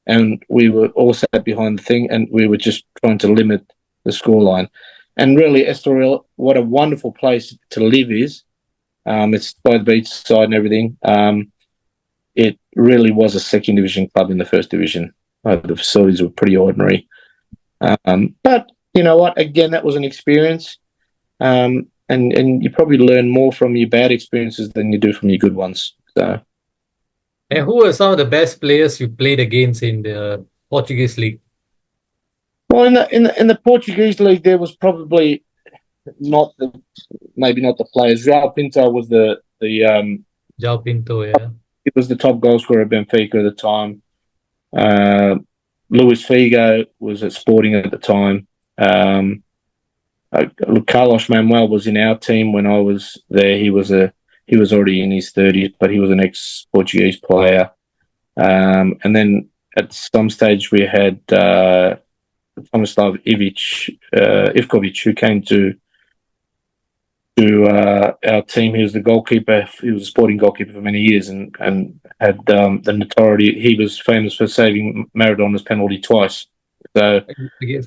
And we were all sat behind the thing, and we were just trying to limit the scoreline. And really, Estoril, what a wonderful place to live is. It's by the beach side and everything. It really was a second division club in the first division. The facilities were pretty ordinary. But you know what? Again, that was an experience. And you probably learn more from your bad experiences than you do from your good ones. So. And who were some of the best players you played against in the Portuguese league? Well, in the Portuguese league, there was probably maybe not the players. João Pinto was the João Pinto, yeah. He was the top goal scorer at Benfica at the time. Luis Figo was at Sporting at the time. Carlos Manuel was in our team when I was there. He was already in his 30s, but he was an ex-Portuguese player. And then at some stage we had Tomislav Ivkovic, who came to our team. He was the goalkeeper. He was a Sporting goalkeeper for many years and had the notoriety. He was famous for saving Maradona's penalty twice. So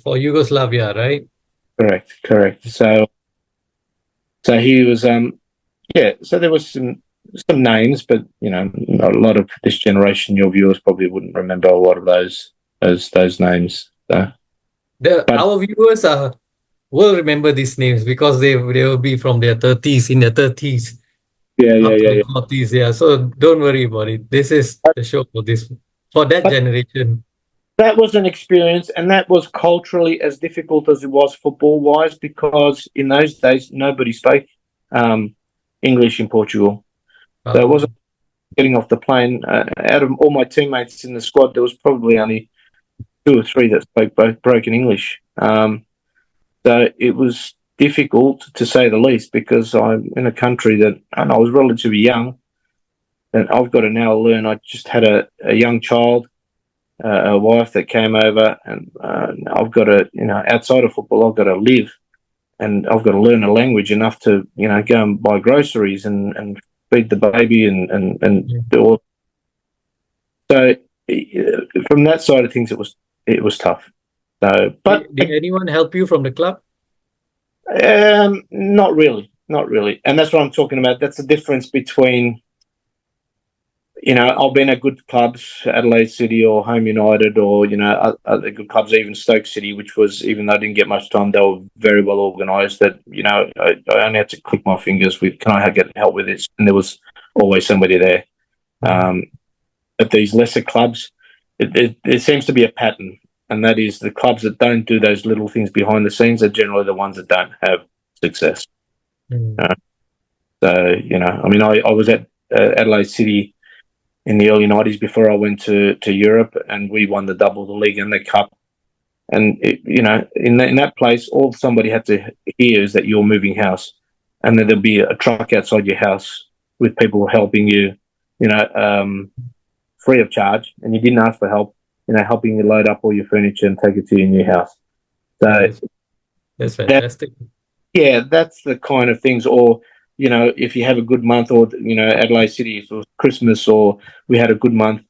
for Yugoslavia, right? Correct. So he was So there was some names, but you know, a lot of this generation, your viewers probably wouldn't remember a lot of those names. So. Our viewers will remember these names because they will be from their 30s, in their 30s. Yeah. 40s, yeah. So don't worry about it. This is the show for that generation. That was an experience, and that was culturally as difficult as it was football-wise, because in those days nobody spoke English in Portugal. So it wasn't getting off the plane. Out of all my teammates in the squad, there was probably only 2 or 3 that spoke both broken English. So it was difficult, to say the least, because I'm in a country and I was relatively young, and I've got to now learn. I just had a young child, a wife that came over, and I've got to, outside of football, I've got to live, and I've got to learn a language enough to, go and buy groceries and feed the baby and do all. So from that side of things, it was tough. So, but did anyone help you from the club? Not really, and that's what I'm talking about. That's the difference between, I've been at good clubs, Adelaide City or Home United, or other good clubs, even Stoke City, which was, even though I didn't get much time, they were very well organised. That I only had to click my fingers with, "Can I get help with this?" And there was always somebody there. At these lesser clubs, there seems to be a pattern, and that is the clubs that don't do those little things behind the scenes are generally the ones that don't have success. So I was at Adelaide City in the early 90s before I went to Europe, and we won the double, the league and the cup. And in that place, all somebody had to hear is that you're moving house, and then there'll be a truck outside your house with people helping you, free of charge, and you didn't ask for help, helping you load up all your furniture and take it to your new house. So that's fantastic. That's the kind of things. Or if you have a good month, or Adelaide City, if it was Christmas or we had a good month,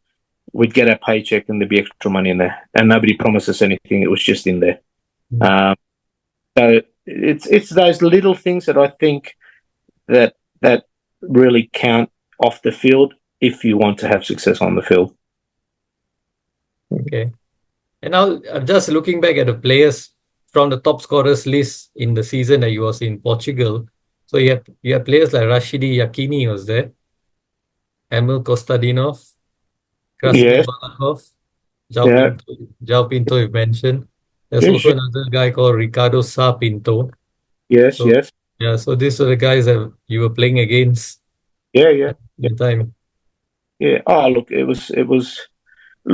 we'd get our paycheck and there'd be extra money in there, and nobody promised us anything. It was just in there. So it's those little things that I think that really count off the field if you want to have success on the field. Okay. And now I'm just looking back at the players from the top scorers list in the season that you was in Portugal. So you have players like Rashidi Yakini was there, Emil Kostadinov, Krasimir Yes. Balakov, Yeah. João Pinto you mentioned. There's Yes, also another guy called Ricardo Sá Pinto. yes, So yes. yeah, so these are the guys that you were playing against Yeah. at the time. Yeah. Oh, look, it was,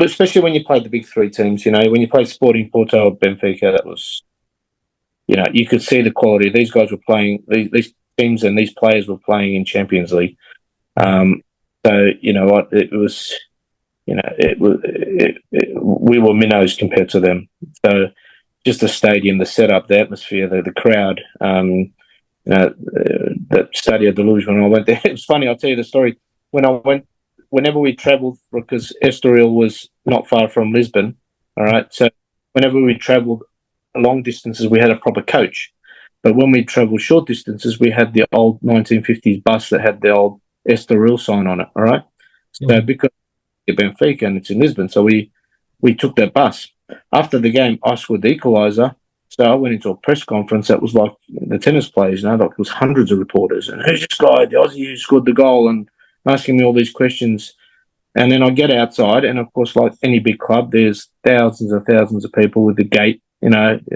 especially when you played the big three teams, when you played Sporting, Porto, Benfica, that was, you could see the quality. These guys were playing, these teams and these players were playing in Champions League. So, you know what, it was, we were minnows compared to them. So just the stadium, the setup, the atmosphere, the crowd, the Stadio de Luz when I went there. It was funny, I'll tell you the story. Whenever we travelled, because Estoril was not far from Lisbon, all right, so whenever we travelled long distances, we had a proper coach. But when we travelled short distances, we had the old 1950s bus that had the old Estoril sign on it, all right? So because Benfica and it's in Lisbon, so we took that bus. After the game, I scored the equaliser, so I went into a press conference that was like the tennis players, like it was hundreds of reporters, and who's this guy, the Aussie who scored the goal, and asking me all these questions. And then I get outside, and of course, like any big club, there's thousands and thousands of people with the gate,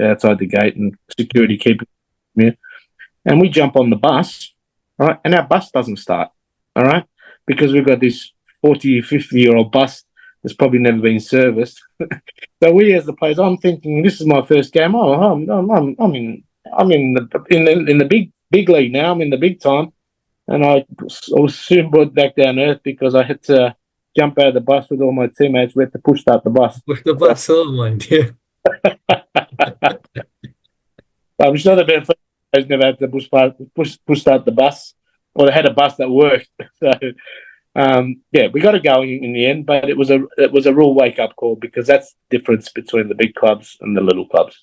outside the gate, and security keeping me. And we jump on the bus, right? And our bus doesn't start, all right? Because we've got this 40, 50-year-old bus that's probably never been serviced. So we, as the players, I'm thinking, this is my first game. Oh, I'm in the big league now. I'm in the big time, and I was soon brought back down earth because I had to jump out of the bus with all my teammates. We had to push start the bus. Push the bus, oh my dear. I'm sure the Benfica players never had to push start the bus, or they had a bus that worked. So. We got to go in the end, but it was a real wake up call, because that's the difference between the big clubs and the little clubs.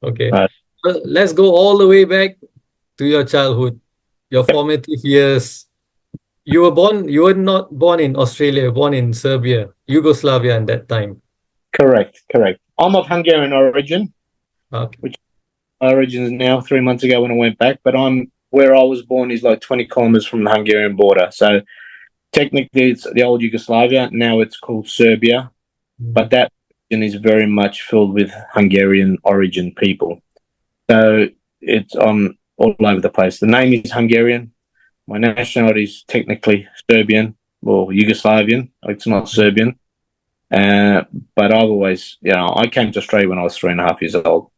Okay, let's go all the way back to your childhood, your formative years. You were not born in Australia, you were born in Serbia, Yugoslavia at that time. Correct. I'm of Hungarian origin, Okay. which my origin is now 3 months ago when I went back, but where I was born is like 20 kilometers from the Hungarian border. So technically it's the old Yugoslavia. Now it's called Serbia, but that region is very much filled with Hungarian origin people. So it's on all over the place. The name is Hungarian. My nationality is technically Serbian or Yugoslavian. It's not Serbian. But I've always, I came to Australia when I was 3.5 years old.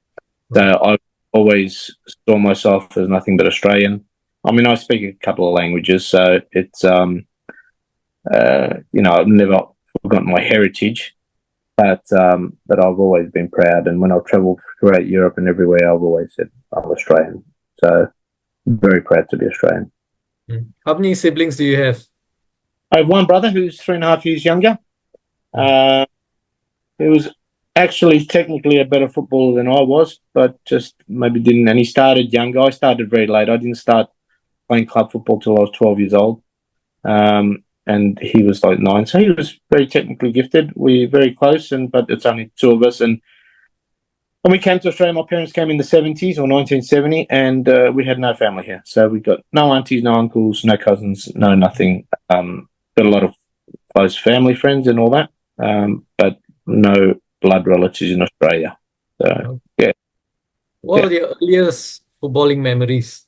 So I always saw myself as nothing but Australian. I mean, I speak a couple of languages, so it's, I've never forgotten my heritage, but I've always been proud. And when I've travelled throughout Europe and everywhere, I've always said I'm Australian. So I'm very proud to be Australian. How many siblings do you have? I have one brother who's 3.5 years younger. He was actually technically a better footballer than I was, but just maybe didn't. And he started younger. I started very late. I didn't start playing club football till I was 12 years old. and he was like 9. So he was very technically gifted. We're very close, but it's only two of us. And when we came to Australia, my parents came in the 70s or 1970, and we had no family here. So we got no aunties, no uncles, no cousins, no nothing. Got a lot of close family friends and all that, but no blood relatives in Australia. So, yeah. What are your earliest footballing memories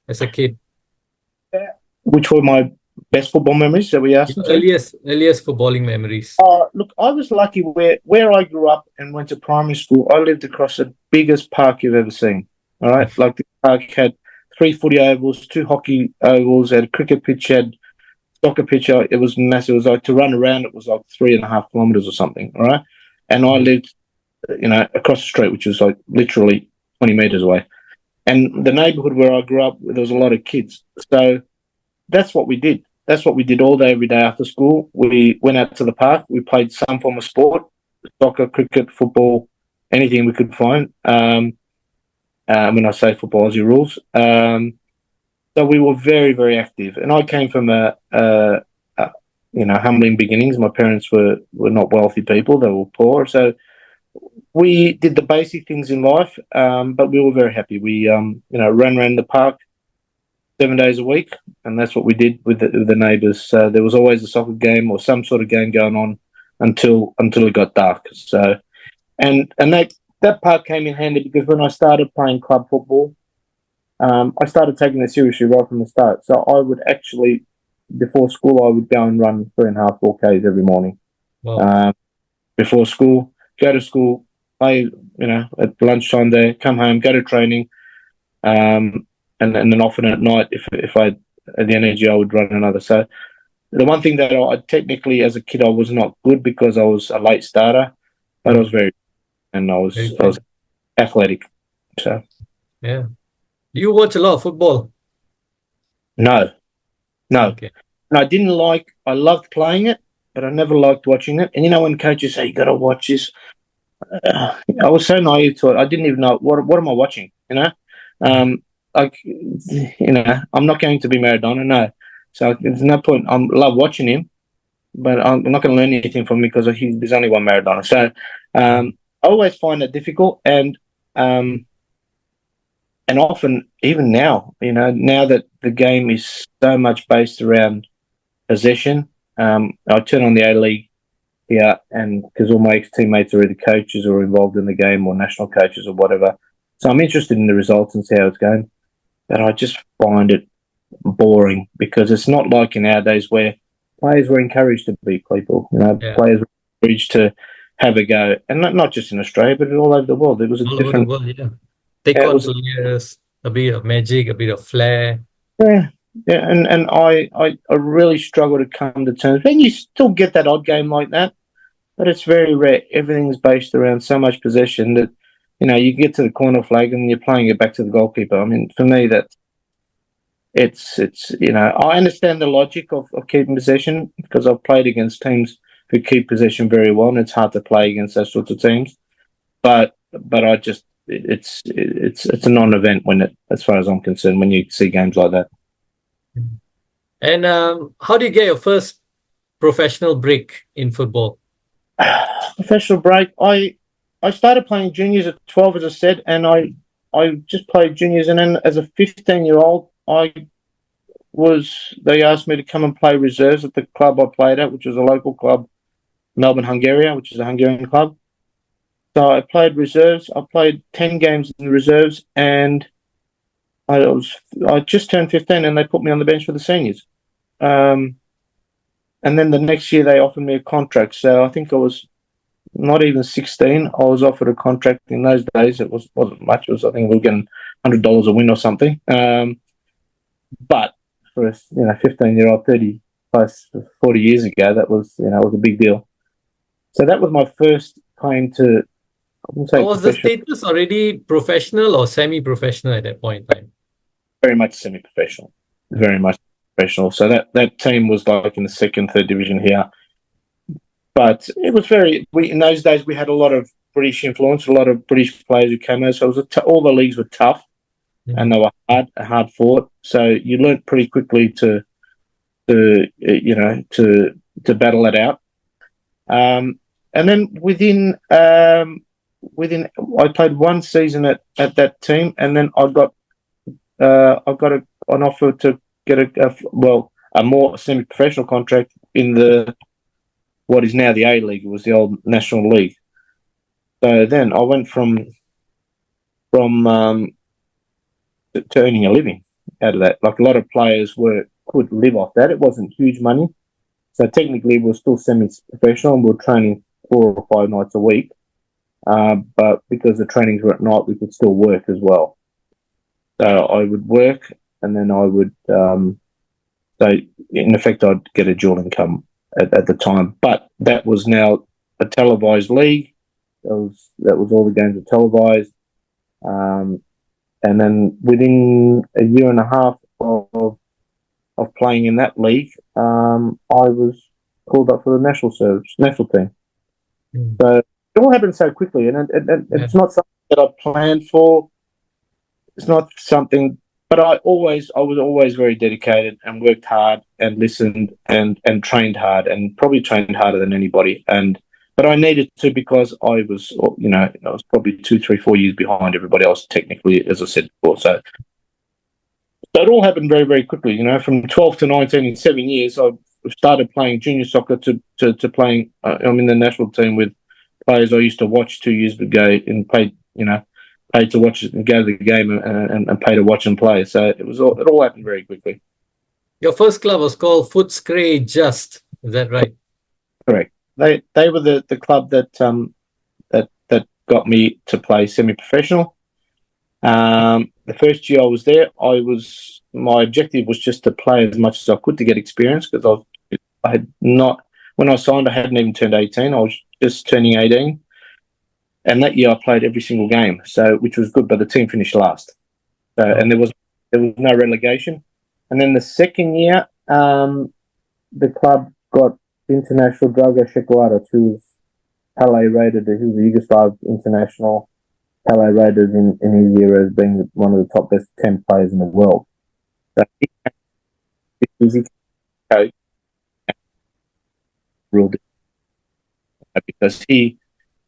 as a kid? Which were my best football memories that we asked? Your earliest footballing memories. Look, I was lucky where I grew up and went to primary school. I lived across the biggest park you've ever seen. All right, like the park had 3 footy ovals, 2 hockey ovals, had a cricket pitch, had soccer pitch. It was massive. It was like to run around. It was like 3.5 kilometers or something. All right, and I lived, across the street, which was like literally 20 meters away. And the neighborhood where I grew up, there was a lot of kids. So that's what we did. That's what we did all day, every day after school. We went out to the park. We played some form of sport, soccer, cricket, football, anything we could find. When I say football, Aussie rules. So we were very, very active. And I came from humbling beginnings. My parents were not wealthy people. They were poor. So we did the basic things in life, but we were very happy. We, ran around the park 7 days a week, and that's what we did with the neighbours. So there was always a soccer game or some sort of game going on until it got dark. So, and that part came in handy because when I started playing club football, I started taking it seriously right from the start. So I would actually, before school, I would go and run 3.5, 4Ks every morning. Wow. Before school, go to school, play, at lunchtime there, come home, go to training, and then often at night, if I had the energy, I would run another. So the one thing that I technically, as a kid, I was not good because I was a late starter, but I was I was athletic. So yeah. Do you watch a lot of football? no. Okay. And I loved playing it, but I never liked watching it. And when coaches say, you got to watch this, I was so naive to it. I didn't even know what am I watching, I'm not going to be Maradona, no. So there's no point. I love watching him, but I'm not going to learn anything from him because there's only one Maradona. So I always find it difficult, and often, even now, now that the game is so much based around possession, I turn on the A-League here, and because all my ex-teammates are either coaches or involved in the game or national coaches or whatever. So I'm interested in the results and see how it's going. But I just find it boring because it's not like in our days where players were encouraged to beat people. Players were encouraged to have a go. And not just in Australia, but all over the world. It was a different... Over the world, yeah. Take on players, a bit of magic, a bit of flair. Yeah, and I really struggle to come to terms. And you still get that odd game like that, but it's very rare. Everything's based around so much possession that, you get to the corner flag and you're playing it back to the goalkeeper. I mean, for me, it's I understand the logic of keeping possession because I've played against teams who keep possession very well, and it's hard to play against those sorts of teams. But I just it's a non-event as far as I'm concerned, when you see games like that. And how do you get your first professional break in football? Professional break. I started playing juniors at 12, as I said, and I just played juniors, and then as a 15-year-old, they asked me to come and play reserves at the club I played at, which was a local club, Melbourne Hungaria, which is a Hungarian club. So I played reserves. I played 10 games in the reserves, and I just turned 15, and they put me on the bench for the seniors. And then the next year they offered me a contract. So I think I was not even 16. I was offered a contract. In those days, it wasn't much. I think we were getting $100 a win or something. But for a 15-year-old, 30 plus 40 years ago, that was was a big deal. So that was my first claim to... Was the status already professional or semi-professional at that point in time? Very much semi-professional. Very much professional. So that team was like in the second, third division here. But it was in those days, we had a lot of British influence, a lot of British players who came out. So all the leagues were tough, and they were hard fought. So you learnt pretty quickly to to battle it out. And then within I played one season at that team, and then I got an offer to get a more semi-professional contract in what is now the A League. It was the old National League. So then I went from to earning a living out of that. Like a lot of players could live off that. It wasn't huge money. So technically we were still semi-professional and we were training 4 or 5 nights a week. But because the trainings were at night, we could still work as well. So I would work, and then I would, so in effect, I'd get a dual income at the time. But that was now a televised league. That was all the games were televised. And then within a year and a half of playing in that league, I was called up for the national team. So it all happened so quickly, and it's not something that I planned for. It's not something, but I was always very dedicated and worked hard and listened and trained hard, and probably trained harder than anybody. But I needed to, because I was probably 2, 3, 4 years behind everybody else technically, as I said before. So it all happened very, very quickly. From 12 to 19 in 7 years, I started playing junior soccer to playing. I'm in the national team with players I used to watch 2 years ago and paid to watch it and go to the game and pay to watch and play. So it all happened very quickly. Your first club was called Footscray Just. Is that right? Correct. They were the club that got me to play semi-professional. The first year I was there, my objective was just to play as much as I could to get experience, because I had not, when I signed, I hadn't even turned 18. I was just turning 18. And that year I played every single game, which was good, but the team finished last. And there was no relegation. And then the second year, the club got international Drago Shekwaras, who was Tapai rated. He was a Yugoslav international. Tapai rated in his year as being one of the top best 10 players in the world. So he was coach, ruled it, because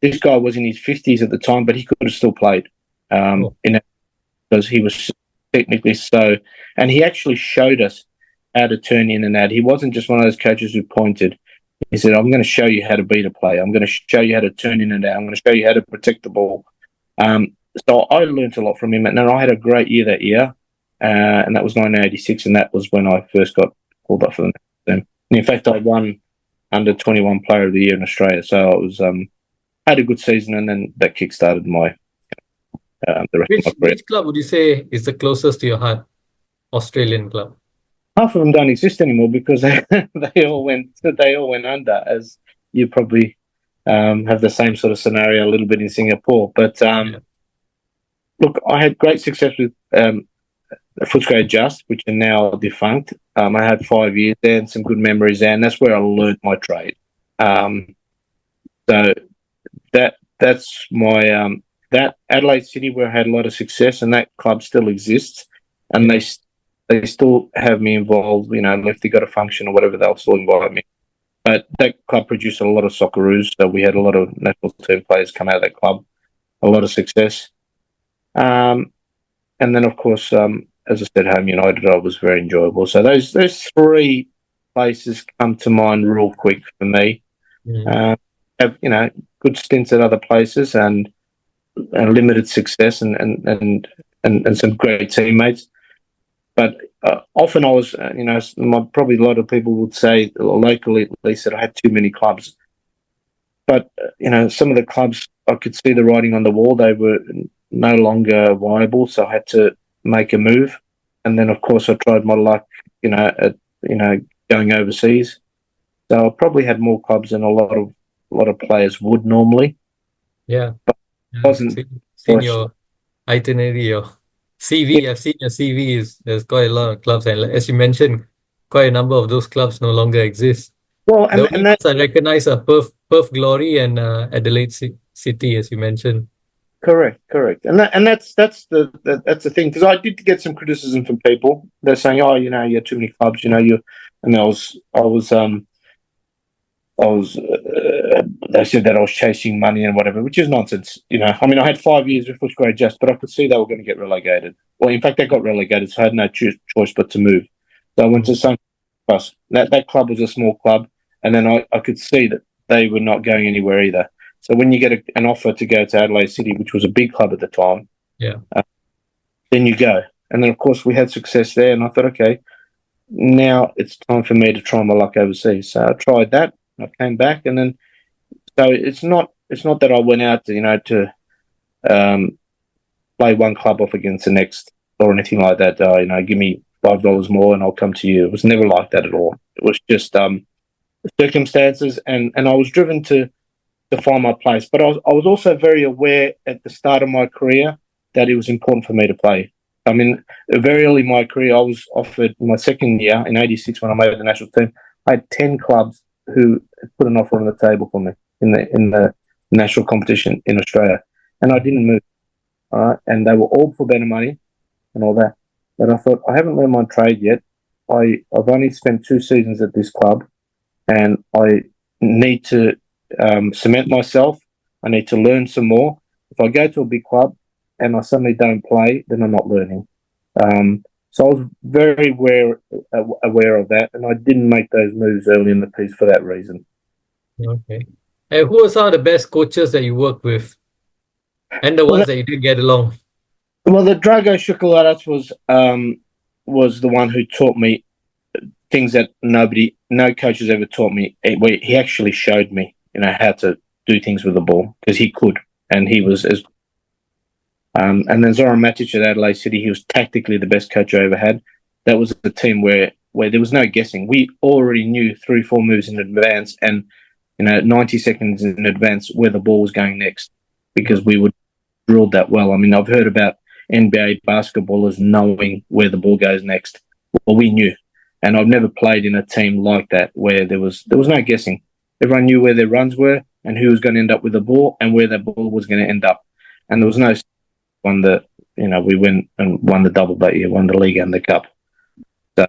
this guy was in his 50s at the time, but he could have still played because he was technically so. And he actually showed us how to turn in and out. He wasn't just one of those coaches who pointed. He said, I'm going to show you how to beat a player. I'm going to show you how to turn in and out. I'm going to show you how to protect the ball. So I learned a lot from him. And I had a great year that year. And that was 1986. And that was when I first got called up for the national team. And in fact, I won under 21 Player of the Year in Australia. So I was had a good season, and then that kick-started the rest of my career. Which club would you say is the closest to your heart? Australian club? Half of them don't exist anymore because they all went under, as you probably have the same sort of scenario a little bit in Singapore. But look, I had great success with Footscray Just, which are now defunct. I had 5 years there and some good memories there, and that's where I learned my trade. So that's my that Adelaide City, where I had a lot of success, and that club still exists, and they still have me involved. If they got a function or whatever, they'll still invite me. But that club produced a lot of Socceroos, so we had a lot of national team players come out of that club, a lot of success. And then, of course, as I said, Home United, was very enjoyable. So those 3 places come to mind real quick for me. Have good stints at other places and limited success and some great teammates. But often I was, probably a lot of people would say, locally at least, that I had too many clubs. But, some of the clubs, I could see the writing on the wall. They were no longer viable, so I had to make a move. And then, of course, I tried my luck, at going overseas. So I probably had more clubs than a lot of players would normally. Yeah. But wasn't seen your itinerary, your CV. Yeah. I've seen your CV. There's quite a lot of clubs, and as you mentioned, quite a number of those clubs no longer exist. Well, the only ones I recognize are Perth Glory and Adelaide City, as you mentioned. Correct, and that's that's the thing, because I did get some criticism from people. They're saying, "Oh, you have too many clubs, you," and I was. They said that I was chasing money and whatever, which is nonsense. I mean, I had 5 years with Footscray Just, but I could see they were going to get relegated. Well, in fact, they got relegated, so I had no choice but to move. So I went to St. Cross. That club was a small club, and then I could see that they were not going anywhere either. So when you get an offer to go to Adelaide City, which was a big club at the time, Yeah. then you go. And then, of course, we had success there, and I thought, okay, now it's time for me to try my luck overseas. So I tried that. I came back, and then so it's not that I went out to play one club off against the next or anything like that. Give me $5 more and I'll come to you. It was never like that at all. It was just circumstances, and I was driven to find my place. But I was also very aware at the start of my career that it was important for me to play. I mean, very early in my career, I was offered my second year in '86 when I made the national team. I had 10 clubs who put an offer on the table for me in the national competition in Australia, and I didn't move. All right, and they were all for better money and all that. But I thought, I haven't learned my trade yet. I've only spent 2 seasons at this club, and I need to cement myself. I need to learn some more. If I go to a big club and I suddenly don't play, then I'm not learning. So I was very aware of that, and I didn't make those moves early in the piece for that reason. Okay. And who are some of the best coaches that you work with, and the ones that you didn't get along? Well, the Drago Shukalatas was the one who taught me things that no coach has ever taught me. He actually showed me, how to do things with the ball, because he could, and he was as. And then Zoran Matic at Adelaide City, he was tactically the best coach I ever had. That was a team where there was no guessing. We already knew 3-4 moves in advance, and 90 seconds in advance where the ball was going next, because we would drilled that well. I mean, I've heard about NBA basketballers knowing where the ball goes next. Well, we knew, and I've never played in a team like that where there was no guessing. Everyone knew where their runs were and who was going to end up with the ball and where that ball was going to end up, and there was no one that we went and won the double that year, won the league and the cup. So,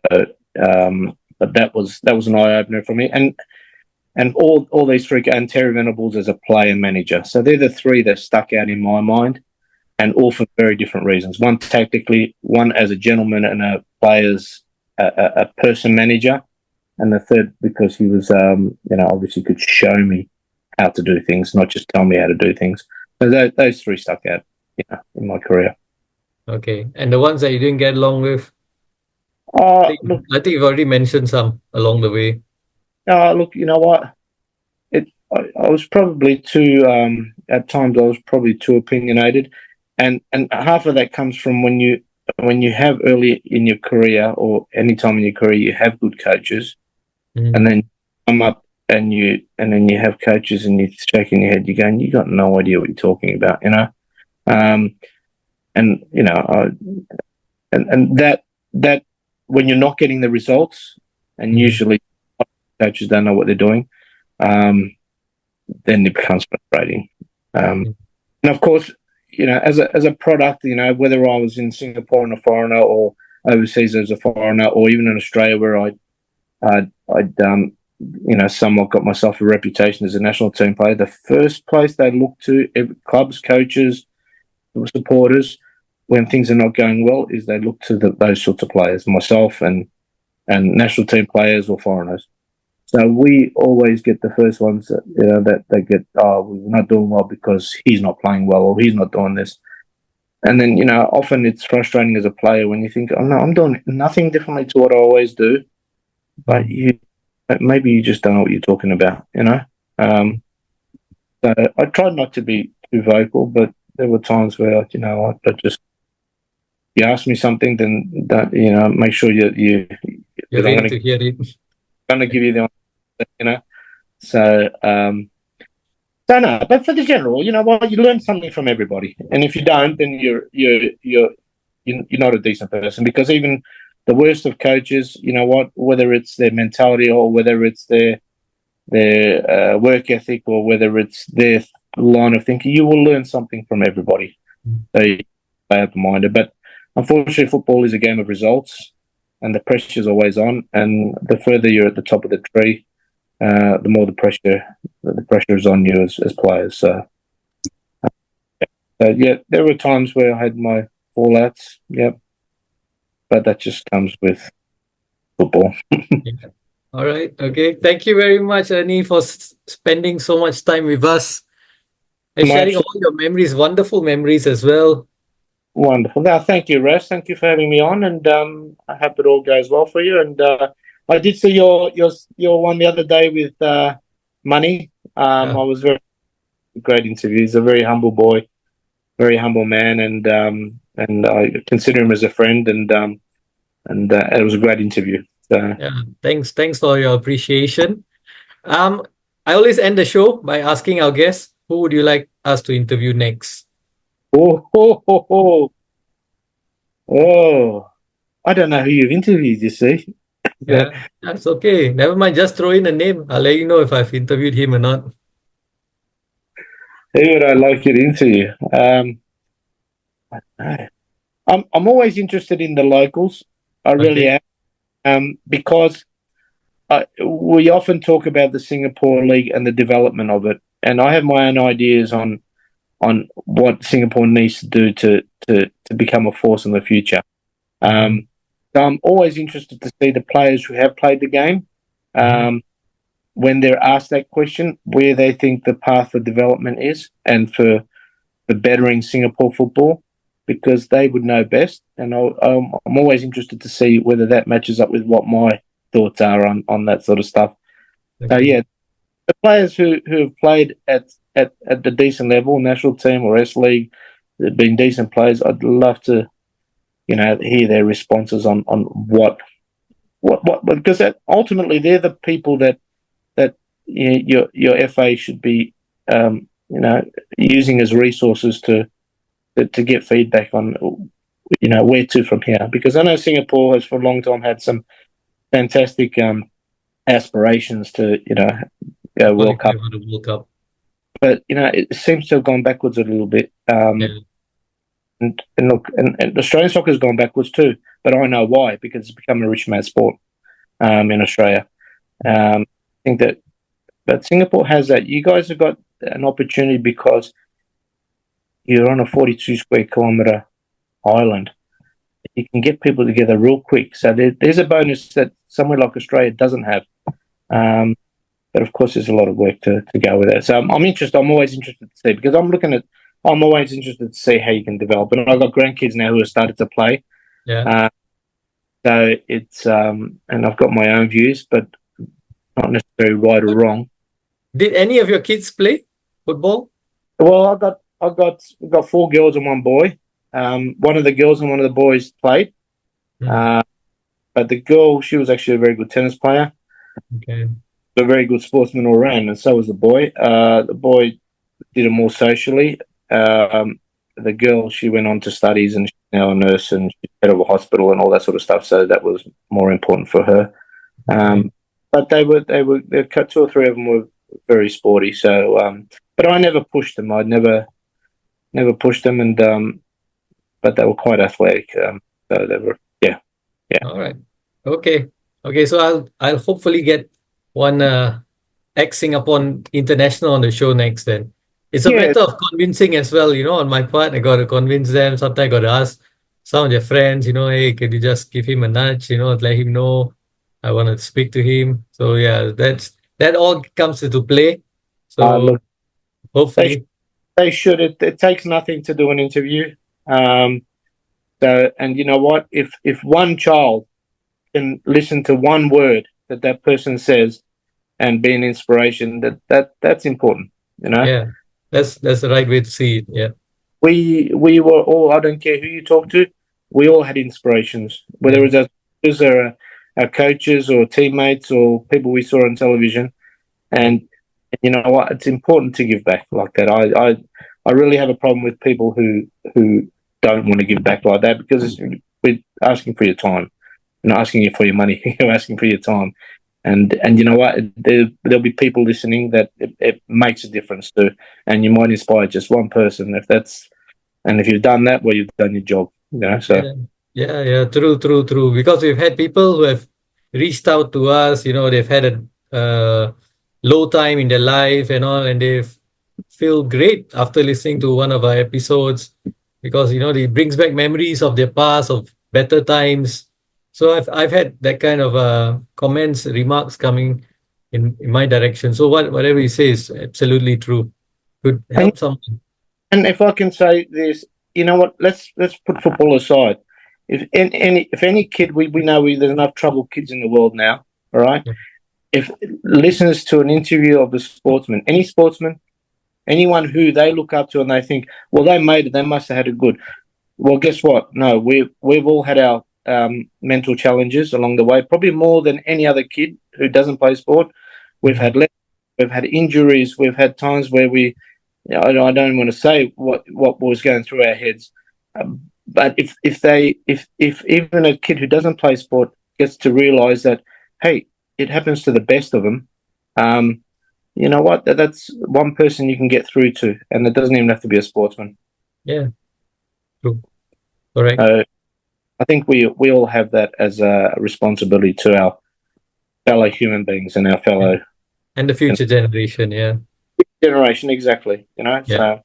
but that was an eye opener for me, and all these three, and Terry Venables as a player manager. So they're the three that stuck out in my mind, and all for very different reasons. One tactically, one as a gentleman and a player's a person manager, and the third because he was obviously could show me how to do things, not just tell me how to do things. So those three stuck out, in my career. Okay, and the ones that you didn't get along with? Look, I think you've already mentioned some along the way. Look, you know what? I was probably too. At times, I was probably too opinionated, and half of that comes from when you have early in your career or any time in your career you have good coaches, and then you come up and then you have coaches and you're shaking your head, you're going, you got no idea what you're talking about, and that when you're not getting the results, and usually coaches don't know what they're doing, then it becomes frustrating. And of course, as a product, whether I was in Singapore and a foreigner, or overseas as a foreigner, or even in Australia where I'd somewhat got myself a reputation as a national team player, the first place they look to, clubs, coaches, supporters, when things are not going well, is they look to those sorts of players, myself and national team players or foreigners. So we always get the first ones that they get, we're not doing well because he's not playing well or he's not doing this. And then, often it's frustrating as a player when you think, oh, no, I'm doing nothing differently to what I always do. But maybe you just don't know what you're talking about, So I tried not to be too vocal, but there were times where, I just, you ask me something, then, make sure you're ready to hear it. I'm going to give you the answer, So, no, but for the general, you learn something from everybody, and if you don't, then you're not a decent person, because even the worst of coaches, whether it's their mentality or whether it's their work ethic or whether it's their line of thinking. You will learn something from everybody. So you stay open-minded. But unfortunately, football is a game of results, and the pressure's always on. And the further you're at the top of the tree, the more the pressure is on you as players. So yeah, there were times where I had my fallouts. Yep, but that just comes with football. Yeah. All right. Okay. Thank you very much, Ernie, for spending so much time with us and sharing Much all your memories, wonderful memories as well. wonderful. Now, thank you, Russ. Thank you for having me on, and I hope it all goes well for you. And I did see your one the other day with Money. I Yeah. was very great interview. He's a very humble boy, very humble man, and I consider him as a friend. And it was a great interview. So, Yeah. Thanks for your appreciation. Um, I always end the show by asking our guests, who would you like us to interview next? oh, oh, oh, oh, oh. I don't know who you've interviewed. You see, who Yeah, that's okay. Never mind. Just throw in a name. I'll let you know if I've interviewed him or not. would I like you to interview? I'm always interested in the locals. I really Okay. am, because we often talk about the Singapore League and the development of it, and I have my own ideas on what Singapore needs to do to become a force in the future. Mhm. So I'm always interested to see the players who have played the game, Mhm. when they're asked that question, where they think the path for development is, and for bettering Singapore football, because they would know best. And I'm always interested to see whether that matches up with what my thoughts are on that sort of stuff. So Okay. yeah, the players who have played at the decent level, national team or S League, they've been decent players. I'd love to, hear their responses on what because ultimately they're the people that your FA should be, using as resources to get feedback on, where to from here. Because I know Singapore has for a long time had some fantastic aspirations to, World Qualify Cup, for the World Cup. but it seems to have gone backwards a little bit. Yeah. And look, and Australian soccer has gone backwards too. But I know why, because it's become a rich man's sport in Australia. I think that Singapore has that. You guys have got an opportunity because you're on a 42 square kilometre island. You can get people together real quick. So there's a bonus that somewhere like Australia doesn't have. Um, but of course, there's a lot of work to go with that. So I'm interested. I'm always interested to see, because I'm always interested to see how you can develop. And I've got grandkids now who have started to play. Yeah. Uh, so it's and I've got my own views, but not necessarily right or wrong. Did any of your kids play football? Well, I've got four girls and one boy. One of the girls and one of the boys played. Hmm. Uh, but the girl, she was actually a very good tennis player, Okay. a very good sportsman all around, and so was the boy. The boy did it more socially. The girl, she went on to studies, and she's now a nurse, and she's head of a hospital and all that sort of stuff. So that was more important for her. Okay. But two or three of them were very sporty. So, but I never pushed them. I'd never pushed them, and but they were quite athletic. So they were, yeah, yeah, All right. Okay. Okay. So I'll hopefully get one ex-Singapore international on the show next then. It's a yeah. matter of convincing as well, on my part. I got to convince them. Sometimes I got to ask some of their friends, hey, could you just give him a nudge, let him know I want to speak to him. So yeah, that all comes into play. So Look, they hopefully, they should. It takes nothing to do an interview. Um, and you know what? If one child can listen to one word that person says and be an inspiration, that's important. You know, yeah, that's the right way to see it. Yeah. we were all. I don't care who you talk to. We all had inspirations, whether Yeah. it was our teachers or our coaches or teammates or people we saw on television. And you know what? It's important to give back like that. I really have a problem with people who don't want to give back like that, because we're asking for your time. We're not asking you for your money. You're asking for your time. And you know what? There'll be people listening that it makes a difference to, and you might inspire just one person. And if you've done that, well, you've done your job. You know, so. Yeah, yeah. True, true, true. Because we've had people who have reached out to us. They've had a low time in their life and all, and they feel great after listening to one of our episodes because it brings back memories of their past, of better times. So I've had that kind of comments, remarks coming in my direction. So whatever you say is absolutely true. Could And help someone. and if I can say this, you know what? Let's put football aside. If any kid, we know there's enough troubled kids in the world now. All right. Yeah. If listens to an interview of a sportsman, any sportsman, anyone who they look up to and they think, well, they made it, they must have had it good. Well, guess what? No, we've all had our mental challenges along the way, probably more than any other kid who doesn't play sport. We've had we've had injuries, we've had times where I don't want to say what was going through our heads, but if even a kid who doesn't play sport gets to realise that, hey, it happens to the best of them. You know what? That's one person you can get through to, and it doesn't even have to be a sportsman. Yeah. True. Correct. I think we all have that as a responsibility to our fellow human beings and our fellow And the future generation. Yeah. generation. Exactly. Yeah. So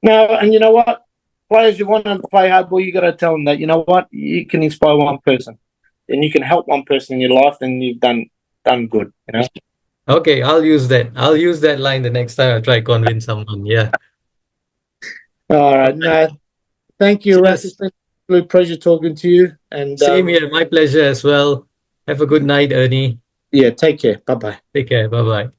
no, and you know what? Players who want to play hardball, you got to tell them that you know what, you can inspire one person, and you can help one person in your life, then you've done good. Okay, I'll use that. I'll use that line the next time I try to convince someone. Yeah. All All right. right. No, thank you, Russ. It's Cheers. been a absolute pleasure talking to you. And Same here. My pleasure as well. Have a good night, Ernie. yeah, take care. Bye bye. Take care. Bye bye.